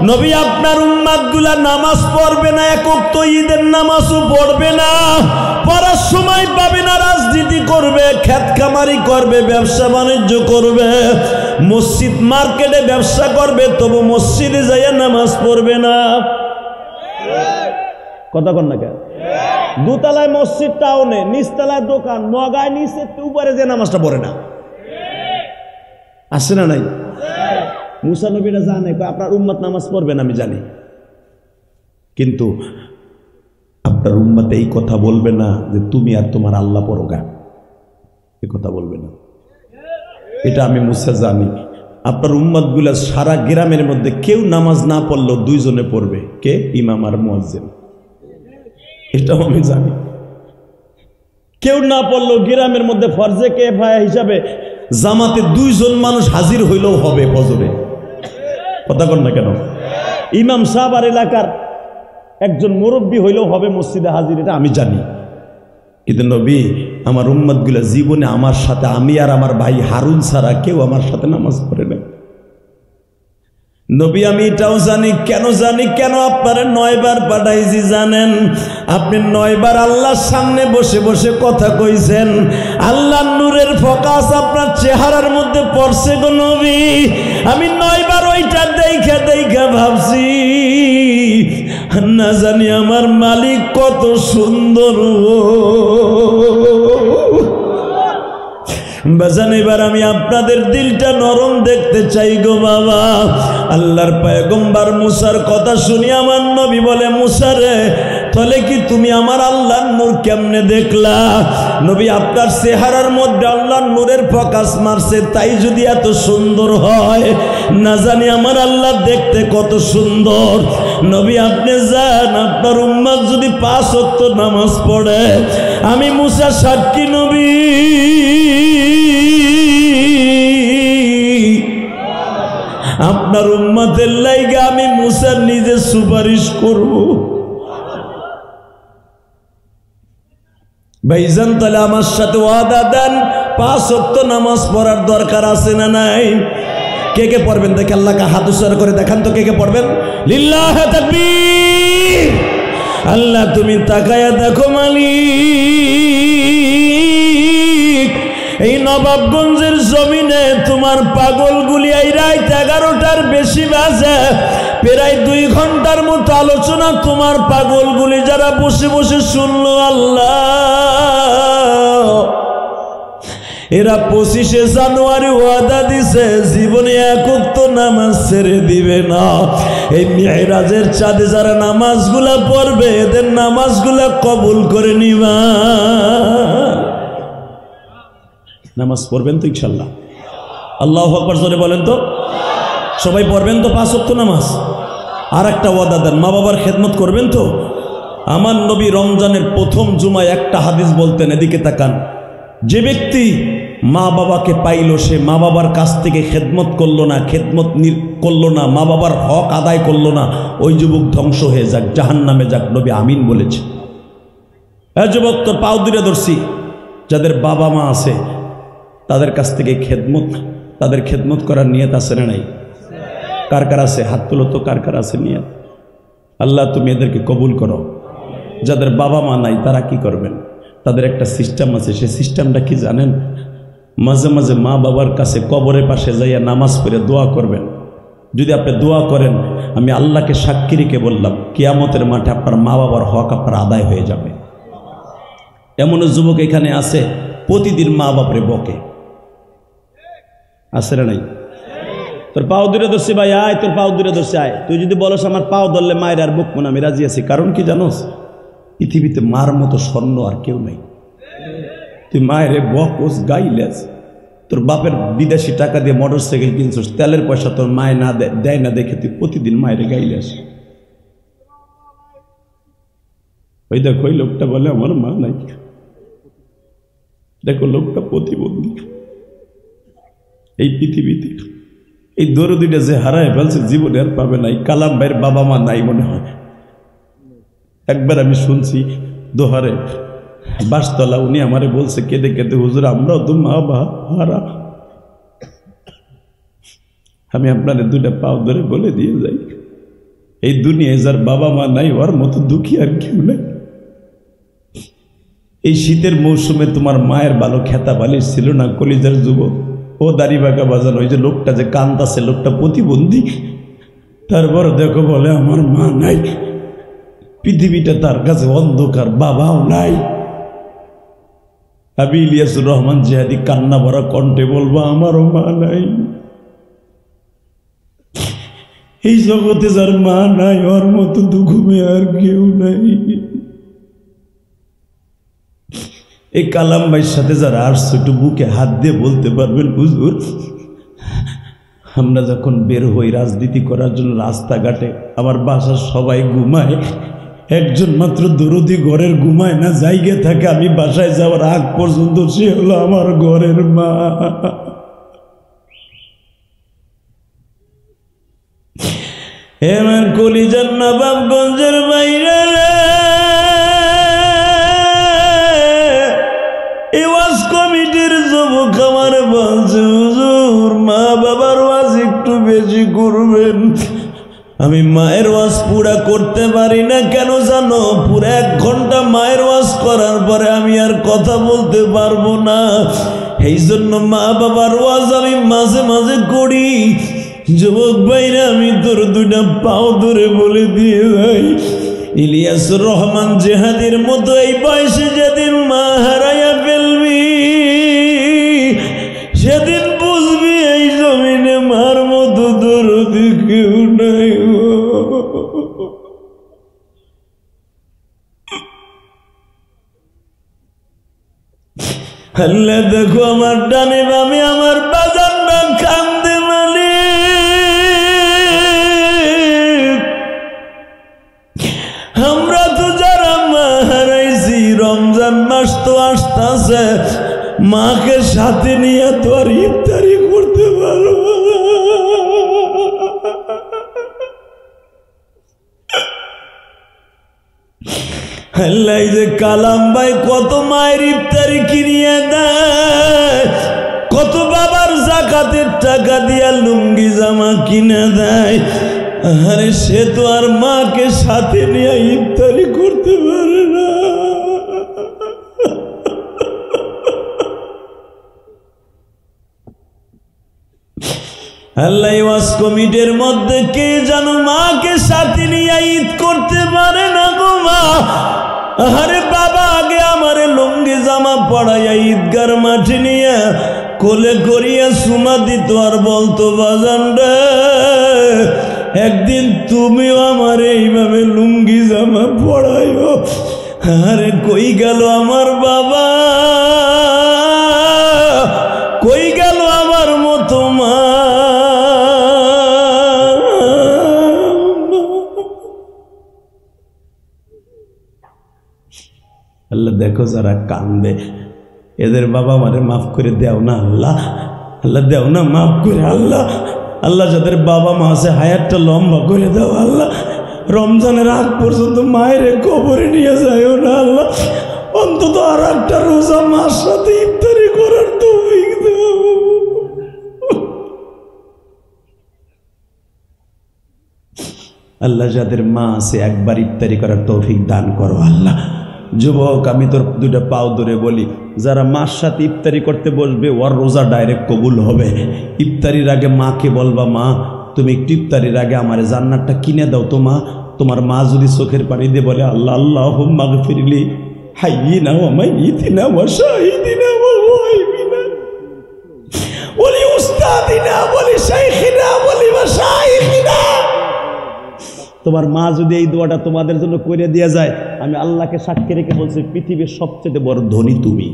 নবী আপনার উম্মত গুলা নামাজ পড়বে না, 1 ওয়াক্ত ঈদের নামাজও পড়বে না, পড়ার সময় পাবে না, রাজনীতি করবে, খেত খামারি করবে, ব্যবসা বাণিজ্য করবে, মসজিদ মার্কেটে ব্যবসা করবে, তবু মসজিদে যাইয়া নামাজ পড়বে না। কথা কন না কেন? 2 তলায় মসজিদ, টাউনে, নিচতলায় দোকান, নগায় নিচে উপরে যে নামাজটা পড়ে না, আসে না নাই? মুসা নবীরা জানে আপনার উম্মত নামাজ পড়বেন, আমি জানি, কিন্তু আপনার উম্মত এই কথা বলবে না যে তুমি আর তোমার আল্লাহ পড়োগা, এই কথা বলবে না। এটা আমি মুসা জানি। আপনার উম্মত গুলা সারা গ্রামের মধ্যে কেউ নামাজ না পড়লেও 2 জনে পড়বে, কে? ইমাম আর মুয়াজ্জিন। এটাও আমি জানি। কেউ না পড়লেও গ্রামের মধ্যে ফরজে কিফায়া হিসাবে জামাতে 2 জন মানুষ হাজির হইলেও হবে ফজরে। কথা কন না কেন? ইমাম সাহেব আর এলাকার একজন মুরব্বী হইলেও হবে মসজিদে হাজির, এটা আমি জানি। কিন্তু নবী আমার উম্মত গুলা জীবনে আমার সাথে, আমি আর আমার ভাই হারুন ছাড়া কেউ আমার সাথে নামাজ পড়ে না। নবী আমি এটাও জানি, কেন জানি, কেন আপনারা 9 বার পাঠাইছি জানেন? আপনি 9 বার আল্লাহর সামনে বসে বসে কথা কইছেন, আল্লাহর নূরের ফোকাস আপনার চেহারার মধ্যে পড়ছে গো নবী। আমি 9 বার ওইটা দেখা দেখা ভাবছি, না জানি আমার মালিক কত সুন্দর। বাজান এবার আমি আপনাদের দিলটা নরম দেখতে চাই গো বাবা। আল্লাহর পয়গম্বর মুসার কথা শুনি আমার নবী বলে, মুসা রে তাহলে কি তুমি আমার আল্লাহর নূর কেমনে দেখলা? নবী আপনার চেহারার মধ্যে আল্লাহর নূরের ফোকাস মারছে, তাই যদি এত সুন্দর হয়, না জানি আমার আল্লাহ দেখতে কত সুন্দর। নবী আপনি যান, আপনার উম্মত যদি 5 ওয়াক্ত নামাজ পড়ে, আমি মুসা সাক্ষী নবী, আপনার উম্মতের লাইগা আমি মুসার নিজে সুপারিশ করব। ভাইজান তাহলে আমার সাথে ওয়াদা দেন, 5 ওয়াক্ত নামাজ পড়ার দরকার আছে না নাই? কে কে পড়বেন দেখে আল্লাহকে হাত উচ্চারণ করে দেখান তো, কে কে পড়বেন? লিল্লাহ তাকবীর। আল্লাহ তুমি তাকায়া দেখো মালিক, এই নবাবগঞ্জের জমিনে তোমার পাগলগুলি এই রাত 11টার বেশি বাজে, প্রায় 2 ঘন্টার মতো আলোচনা তোমার পাগলগুলি যারা বসে বসে শুনলো, আল্লাহ এরা 25শে জানুয়ারি ওয়াদা দিছে জীবনে এক ওয়াক্ত নামাজ ছেড়ে দিবে না। এই মেরাজের চাঁদে যারা নামাজগুলা পড়বে এদের নামাজগুলা কবুল করে নিবা। নামাজ পড়বেন তো ইনশাল্লাহ? আল্লাহু আকবার জোরে বলেন তো। সবাই পড়বেন তো 5 ওয়াক্ত নামাজ? আর একটা ওয়াদা দেন, মা বাবার খেদমত করবেন তো? আমার নবী রমজানের প্রথম জুমায় একটা হাদিস বলতেন, এদিকে তাকান, যে ব্যক্তি মা বাবাকে পাইল সে মা বাবার কাছ থেকে খেদমত করলো না, খেদমত করলো না, মা বাবার হক আদায় করলো না, ওই যুবক ধ্বংস হয়ে যাক, জাহান্নামে যাক। নবী আমিন বলেছে। হ্যাঁ যুবক, তোর পাও দূরে ধরছি, যাদের বাবা মা আছে তাদের কাছ থেকে খেদমত, তাদের খেদমত করার নিয়ত আছে না নাই? কার কার আছে? হাত তুলো তো, কার কার আছে নিয়ত? আল্লাহ তুমি এদেরকে কবুল করো। যাদের বাবা মা নাই তারা কি করবেন? তাদের একটা সিস্টেম আছে। সে সিস্টেমটা কি জানেন? মাঝে মাঝে মা বাবার কাছে কবরের পাশে যাইয়া নামাজ পড়ে দোয়া করবেন। যদি আপনি দোয়া করেন, আমি আল্লাহকে সাক্ষী রেখে বললাম, কিয়ামতের মাঠে আপনার মা বাবার হক আপনার আদায় হয়ে যাবে। এমন যুবক এখানে আছে প্রতিদিন মা বাপরে বকে, আছে না নাই? তোর পাও দূরে ধরছি ভাই, আয়, তোর পাও দূরে ধরছি, আয়। তুই যদি বলস আমার পাও ধরলে মায়ের আর বকবো না, আমি রাজি আছি। কারণ কি জানোস? পৃথিবীতে মার মতো স্বর্ণ আর কেউ নাই। তুই মায়ের বকস, গাইলেস, তোর বাপের বিদেশি টাকা দিয়ে মোটর সাইকেল কিনছিস, তেলের পয়সা তোর মায় না দেয় না দেখে তুই প্রতিদিন মায়ের গাইলেস। ওই দেখো ওই লোকটা বলে আমার মা নাই, দেখো লোকটা প্রতিবন্ধী। এই পৃথিবীতে এই দরদিটা যে হারায় ফেলছে জীবনে আর পাবে নাই। কালাম ভাইয়ের বাবা মা নাই মনে হয়। একবার আমি শুনছি দোহারে বাসতলা, উনি আমারে বলছে কেঁদে কেঁদে, হুজুর আমরাও তো মা বাবা হারা। আমি আপনাদের দুটা পাও ধরে বলে দিয়ে যাই, এই দুনিয়ায় যার বাবা মা নাই ওর মতো দুঃখী আর কেউ নাই। এই শীতের মৌসুমে তোমার মায়ের ভালো খেতা বালিশ ছিল না, কলিজার যুবক। ও দাড়ি বাঁকা বাজানো, ওই যে লোকটা যে কান্দাছে, লোকটা প্রতিবন্ধী, তারপর দেখো বলে আমার মা নাই। পৃথিবীটা তার কাছে অন্ধকার, বাবাও নাই। আমি ইলিয়াসুর রহমান জিহাদি কান্না ভরা কণ্ঠে বলবো, আমারও মা নাই। এই জগতে যার মা নাই ওর মতো দুঃখমে আর কেউ নাই। এই কালাম ভাইয়ের সাথে যারা আসছে একটু বুকে হাত দিয়ে বলতে পারবেন, হুজুর আমরা যখন বের হই রাজনীতি করার জন্য রাস্তাঘাটে, আমার বাসার সবাই ঘুমায়, একজন মাত্র দরদি ঘরের ঘুমায় না, জায়গা থাকে। আমি বাসায় যাওয়ার আগ পর্যন্ত সে হলো আমার ঘরের মা। এমন কলিজার নবাবগঞ্জের বাইরে ওয়াজ কমিটির যুবক আমার বলছে, হুজুর মা বাবার ওয়াজ একটু বেশি করবেন। আমি মায়ের ওয়াজ পুরা করতে পারি না, কেন জানো? পুরো 1 ঘন্টা মায়ের ওয়াজ করার পরে আমি আর কথা বলতে পারবো না। এই জন্য মা বাবার ওয়াজ আমি মাঝে মাঝে করি। যুবক ভাইরা, আমি তোর দুইটা পাও ধরে বলে দিয়ে যাই, ইলিয়াসুর রহমান জিহাদির মতো এই বয়সে যেদিন মা হারাইয়া ফেলবি, সেদিন বুঝবি এই জমিনে মার মতো দরদি কেউ নাই। আল্লাহ দেখো আমার ডানে বামে আমার বাজার না কান্দে মানে। আমরা তো যারা মা হারাইছি, রমজান মাস তো আসতেছে, মাকে সাথে নিয়ে তো আর ইফতারি করতে পারবো না। আল্লাহ যে কালাম ভাই কত মায়ের ইফতারি কিনিয়ে দেয়, কত বাবার যাকাতের টাকা দিয়া লুঙ্গি জামা কিনে দেয়। আরে সে তো আর মাকে সাথে নিয়ে ইফতারি করতে পারে না। আল্লাহ ওয়াজ কমিটির মধ্যে কে জানো মাকে সাথে নিয়ে ঈদ করতে পারে না গো মা। আরে বাবা আগে আমারে লুঙ্গি জামা পড়াইয়া ঈদগার মাঠে নিয়ে কোলে করিয়া সুমা দিত আর বলতো বাজান রে একদিন তুমিও আমার এইভাবে লুঙ্গি জামা পড়াইও। আরে কই গেল আমার বাবা, কই গেল আমার মতো মা। আল্লাহ দেখো যারা কান্দে এদের বাবা মারে মাফ করে দেও না আল্লাহ, আল্লাহ দেও না মাফ করে আল্লাহ। আল্লাহ যাদের বাবা মা আছে হায়াতটা লম্বা করে দাও আল্লাহ। রমজানের আগ পর্যন্ত মায়ের কবরে নিয়ে যায়ও না আল্লাহ। অন্তত আর একটা রোজা মার সাথে ইফতারি করার তৌফিক দাও। আল্লাহ যাদের মা আছে একবার ইফতারি করার তৌফিক দান করো আল্লাহ। যুবক আমি তোর দুইটা পাও ধরে বলি, যারা মার সাথে ইফতারি করতে বসবে ওর রোজা ডাইরেক্ট কবুল হবে। ইফতারির আগে মাকে বলবা মা তুমি একটু ইফতারির আগে আমার জান্নাতটা কিনে দাও তো মা। তোমার মা যদি চোখের পানি দিয়ে বলে আল্লাহ আল্লাহুম্মা গফিরলি হাইয়িনা ওয়া মাইয়িতিনা ওয়া শাহিদিনা ওয়া গায়বিনা ওয়া লি উস্তাদিনা ওয়া লি শাইখিনা ওয়া লি মাশাইখিনা। তোমার মা যদি এই দোয়াটা তোমাদের জন্য করে দিয়ে যায়, আমি আল্লাহকে সাক্ষী রেখে বলছি পৃথিবীর সবচেয়ে বড় ধনী তুমি।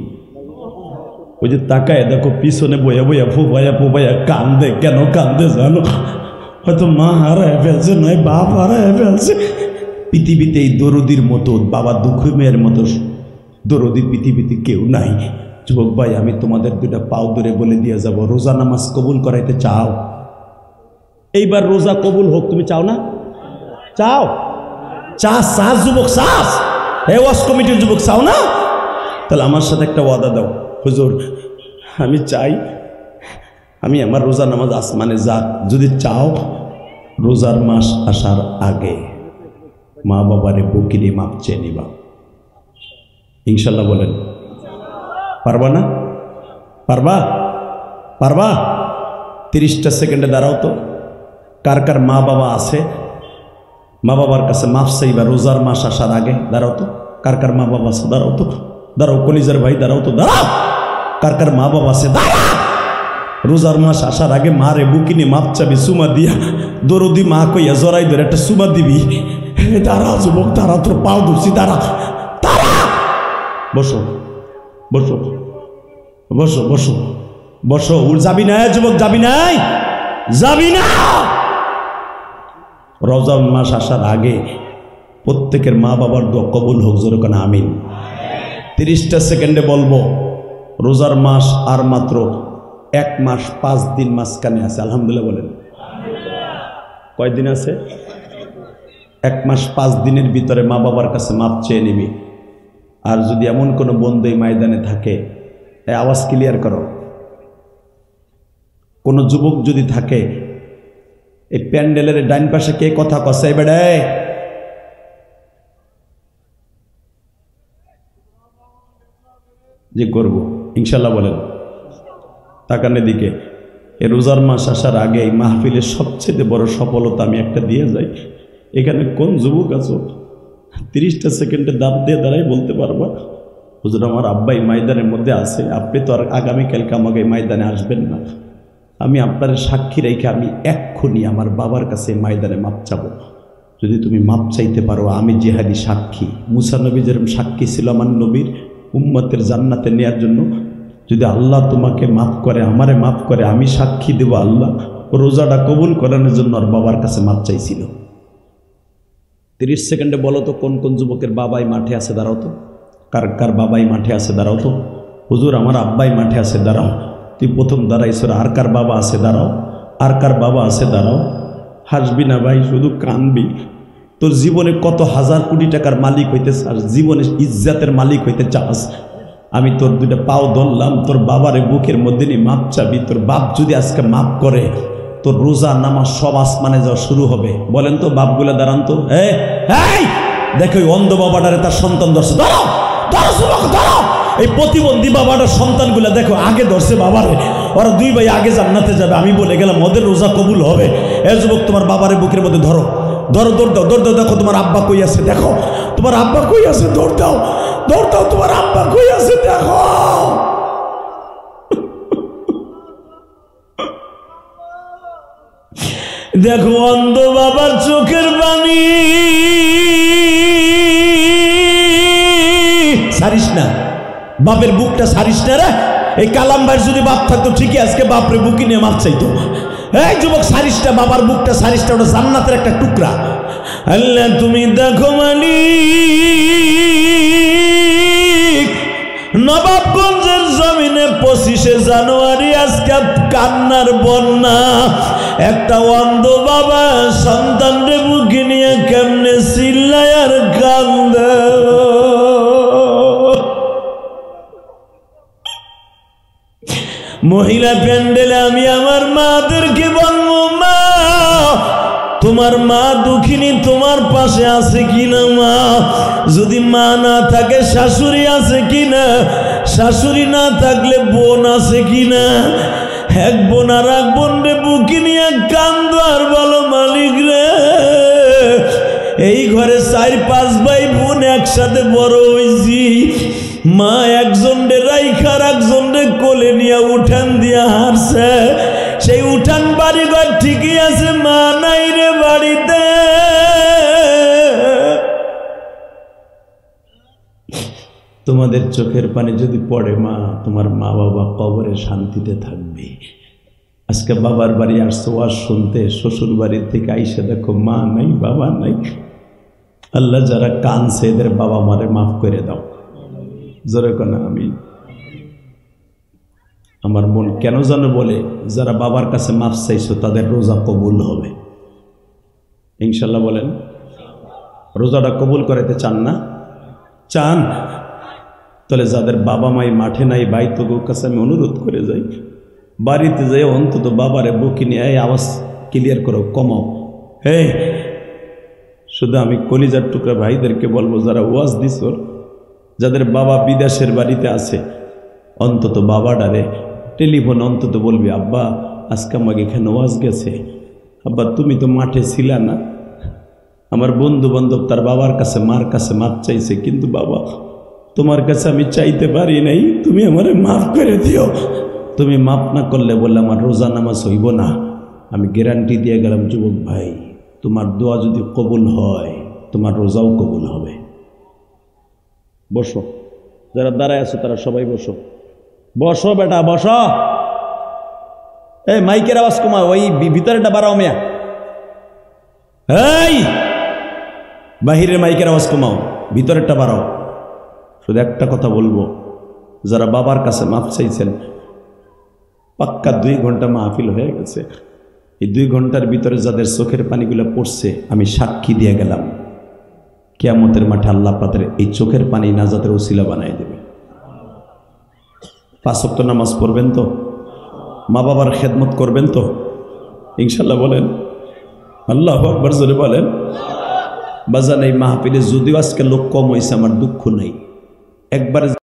ওই যে তাকায় দেখো পিছনে বইয়া বইয়া ফুবাইয়া ফুবাইয়া কান্দে, কেন কান্দে জানো? হয়তো মা হারায় ফেলছে, নয় বাপ হারায় ফেলছে। পৃথিবীতে এই দরদির মতো বাবা দুঃখী মেয়ের মতো দরদি পৃথিবীতে কেউ নাই। যুবক ভাই আমি তোমাদের দুটা পাও ধরে বলে দিয়ে যাব, রোজা নামাজ কবুল করাইতে চাও? এইবার রোজা কবুল হোক, তুমি চাও না? চাও? চাস যুবক, চাস? এই ওয়াজ কমিটির যুবক চাও না? তাহলে আমার সাথে একটা ওয়াদা দাও, হুজুর আমি চাই আমি আমার রোজা নামাজ আসমানে যাক। যদি চাও রোজার মাস আসার আগে মা বাবারে বকিরে মাপ চেয়ে নিবা, ইনশাল্লাহ বলেন। পারবা না? পারবা? পারবা? 30টা সেকেন্ডে দাঁড়াও তো। কার কার মা বাবা আছে? মা বাবার কাছে মাফ চাইবা রোজার মাস আসার আগে। দাঁড়াও তো। কার কার মা বাবা আছে? দাঁড়াও তো, দাঁড়াও কলিজার ভাই, দাঁড়াও তো, দাঁড়াও। কার কার মা বাবা আছে? দাঁড়া। রোজার মাস আসার আগে মারে বুকিনি মাপ চাবি সুমা দিয়া, দরদি মা কইয়া জড়াই ধরে একটা সুমা দিবি। দাঁড়া যুবক, দাঁড়া, তোর পাও ধরছি, দাঁড়া দাঁড়া। বসো বসো বসো বসো বসো। যাবি না যুবক, যাবি নাই, যাবি না। রমজান মাস আসার আগে প্রত্যেকের মা বাবার দোয়া কবুল হোক, জোরে কেন আমিন। 30টা সেকেন্ডে বলবো রোজার মাস আর মাত্র 1 মাস 5 দিন মাঝখানে আছে। আলহামদুলিল্লাহ বলেন। কয়দিন আছে? 1 মাস 5 দিনের ভিতরে মা বাবার কাছে মাপ চেয়ে নিবি। আর যদি এমন কোনো বন্ধু এই ময়দানে থাকে, আওয়াজ ক্লিয়ার করো। কোনো যুবক যদি থাকে, এই প্যান্ডেলের ডাইন পাশে কে কথা কছে? বেড়ে যে করব ইনশাল্লাহ বলেন। তাকানের দিকে। এ রোজার মাস আসার আগে এই মাহফিলের সবচেয়ে বড় সফলতা আমি একটা দিয়ে যাই। এখানে কোন যুবক আছো 30টা সেকেন্ডে দাম দিয়ে দাঁড়াই বলতে পারবা হুজুর আমার আব্বা এই ময়দানের মধ্যে আছে, আপনি তো আর আগামীকালকে আমাকে ময়দানে আসবেন না, আমি আপনার সাক্ষী রেখে আমি এক্ষুনি আমার বাবার কাছে ময়দানে মাপ চাবো। যদি তুমি মাপ চাইতে পারো, আমি জিহাদি সাক্ষী। মুসা নবী যেরকম সাক্ষী ছিল আমার নবীর উম্মতের জান্নাতে নেওয়ার জন্য, যদি আল্লাহ তোমাকে মাফ করে, আমারে মাফ করে, আমি সাক্ষী দেব আল্লাহ রোজাটা কবুল করানোর জন্য আর বাবার কাছে মাপ চাইছিল। 30 সেকেন্ডে বলো তো কোন কোন যুবকের বাবাই মাঠে আছে? দাঁড়াও তো। কার কার বাবাই মাঠে আছে? দাঁড়াও তো। হুজুর আমার আব্বাই মাঠে আছে। দাঁড়াও। তুই প্রথম দাঁড়াইছ। আর কার বাবা আছে? দাঁড়াও। আর কার বাবা আছে? দাঁড়াও। হাসবি না ভাই, শুধু কানবি। তোর জীবনে কত হাজার কোটি টাকার মালিক হইতে চাস, জীবনে ইজ্জাতের মালিক হইতে চাস, আমি তোর দুইটা পাও ধরলাম, তোর বাবারে বুকের মধ্যে নিয়ে মাপ চাবি। তোর বাপ যদি আজকে মাপ করে, তোর রোজা নামাজ সব আসমানে যাওয়া শুরু হবে। বলেন তো বাপগুলা দাঁড়ান তো। দেখো ওই অন্ধ বাবাটারে তার সন্তান ধরছে। দাঁড়াও দাঁড়াও যুবক, দাঁড়াও। এই প্রতিবন্ধী বাবাটার সন্তানগুলা দেখো আগে ধরছে বাবারে, ওরা 2 ভাই আগে জান্নাতে যাবে। আমি বলে গেলাম ওদের রোজা কবুল হবে। এ যুবক তোমার বাবারে বুকের মধ্যে ধরো, ধরো, দৌড় দাও, দৌড় দাও। দেখো তোমার আব্বা কই আছে, দেখো তোমার আব্বা কই আছে, দৌড় দাও, দৌড় দাও, তোমার আব্বা কই আছে দেখো। দেখো অন্ধ বাবার চোখের পানি। সারিস না, বাপের বুকটা সারিস না রে। এই কালাম ভাই যদি বাপ থাকতো ঠিকই আজকে বাপরে বুকি নিয়ে মাপ চাইতো। এই যুবক সারিস না, বাবার বুকটা সারিস না, ওটা জান্নাতের একটা টুকরা। আল্লাহ তুমি দেখো মালিক, নবাবগঞ্জের জমিনে 25শে জানুয়ারি আজকে কান্নার বন্যা। একটা অন্ধ বাবা সন্তানরে বুকে নিয়ে কেমনে চিল্লায় আর কান্দে। মহিলা প্যান্ডেলে আমি আমার মাদেরকে বলবো, মা তোমার মা দুঃখিনী তোমার পাশে আছে কিনা? মা যদি মা না থাকে শাশুড়ি আছে কিনা? শাশুড়ি না থাকলে বোন আছে কিনা? এক বোন আর এক বোন রে বুকি নিয়ে কান্দ আর বলো, মালিক রে এই ঘরে 4-5 ভাই বোন একসাথে বড় হয়েছি। মা একজন রে রাইখার একজন রে কোলে নিয়ে উঠান দিয়া হারছে। সেই উঠান বাড়ি ঘর ঠিকই আছে, মা নাই রে বাড়িতে। তোমাদের চোখের পানি যদি পড়ে মা, তোমার মা বাবা কবরে শান্তিতে থাকবে। আজকে বাবার বাড়ি আসছো ওয়াজ শুনতে, শ্বশুর বাড়ির থেকে আইসা দেখো মা নাই বাবা নাই। আল্লাহ যারা কানছে এদের বাবা মারে মাফ করে দাও। জোরে কোন আমিন। আমার মন কেন যেন বলে যারা বাবার কাছে মাফ চাইছো তাদের রোজা কবুল হবে ইনশাল্লাহ। বলেন রোজাটা কবুল করাইতে চান না? চান? তাহলে যাদের বাবা মাই মাঠে নাই বাইতুর কাছে আমি অনুরোধ করে যাই, বাড়িতে যাই অন্তত বাবারে বকি নিয়ে এই আওয়াজ ক্লিয়ার করো, কমাও। হ্যাঁ শুধু আমি কলিজার টুকরা ভাইদেরকে বলবো, যারা ওয়াজ দিস, যাদের বাবা বিদেশের বাড়িতে আছে, অন্তত বাবাটারে টেলিফোন অন্তত বলবি, আব্বা আজকে আমাকে এখানে ওয়াজ গেছে, আব্বা তুমি তো মাঠে ছিলা না, আমার বন্ধু বান্ধব তার বাবার কাছে মার কাছে মাপ চাইছে, কিন্তু বাবা তোমার কাছে আমি চাইতে পারি নাই, তুমি আমারে মাফ করে দিও। তুমি মাফ না করলে বললে আমার রোজা নামাজ হইব না। আমি গ্যারান্টি দিয়ে গেলাম যুবক ভাই, তোমার দোয়া যদি কবুল হয় তোমার রোজাও কবুল হবে। বসো, যারা দাঁড়ায় আছো তারা সবাই বসো। বসো বেটা বসো। এই মাইকের আওয়াজ কমা, ওই ভিতরেটা বাড়াও মিয়া। এই বাহিরের মাইকের আওয়াজ কমাও, ভিতরেরটা বাড়াও। শুধু একটা কথা বলবো, যারা বাবার কাছে মাফ চাইছেন, পাক্কা 2 ঘন্টা মাহফিল হয়ে গেছে। এই 2 ঘন্টার ভিতরে যাদের চোখের পানিগুলো পড়ছে, আমি সাক্ষী দিয়ে গেলাম কিয়ামতের মাঠে আল্লাহ পাকের এই চোখের পানি নাজাতের ওসিলা বানাই দেবে। 5 ওয়াক্ত নামাজ পড়বেন তো? মা বাবার খেদমত করবেন তো ইনশাল্লাহ? বলেন আল্লাহু আকবার জোরে বলেন। বাজান এই মাহফিলে যদিও আজকে লোক কম হয়েছে, আমার দুঃখ নেই। একবার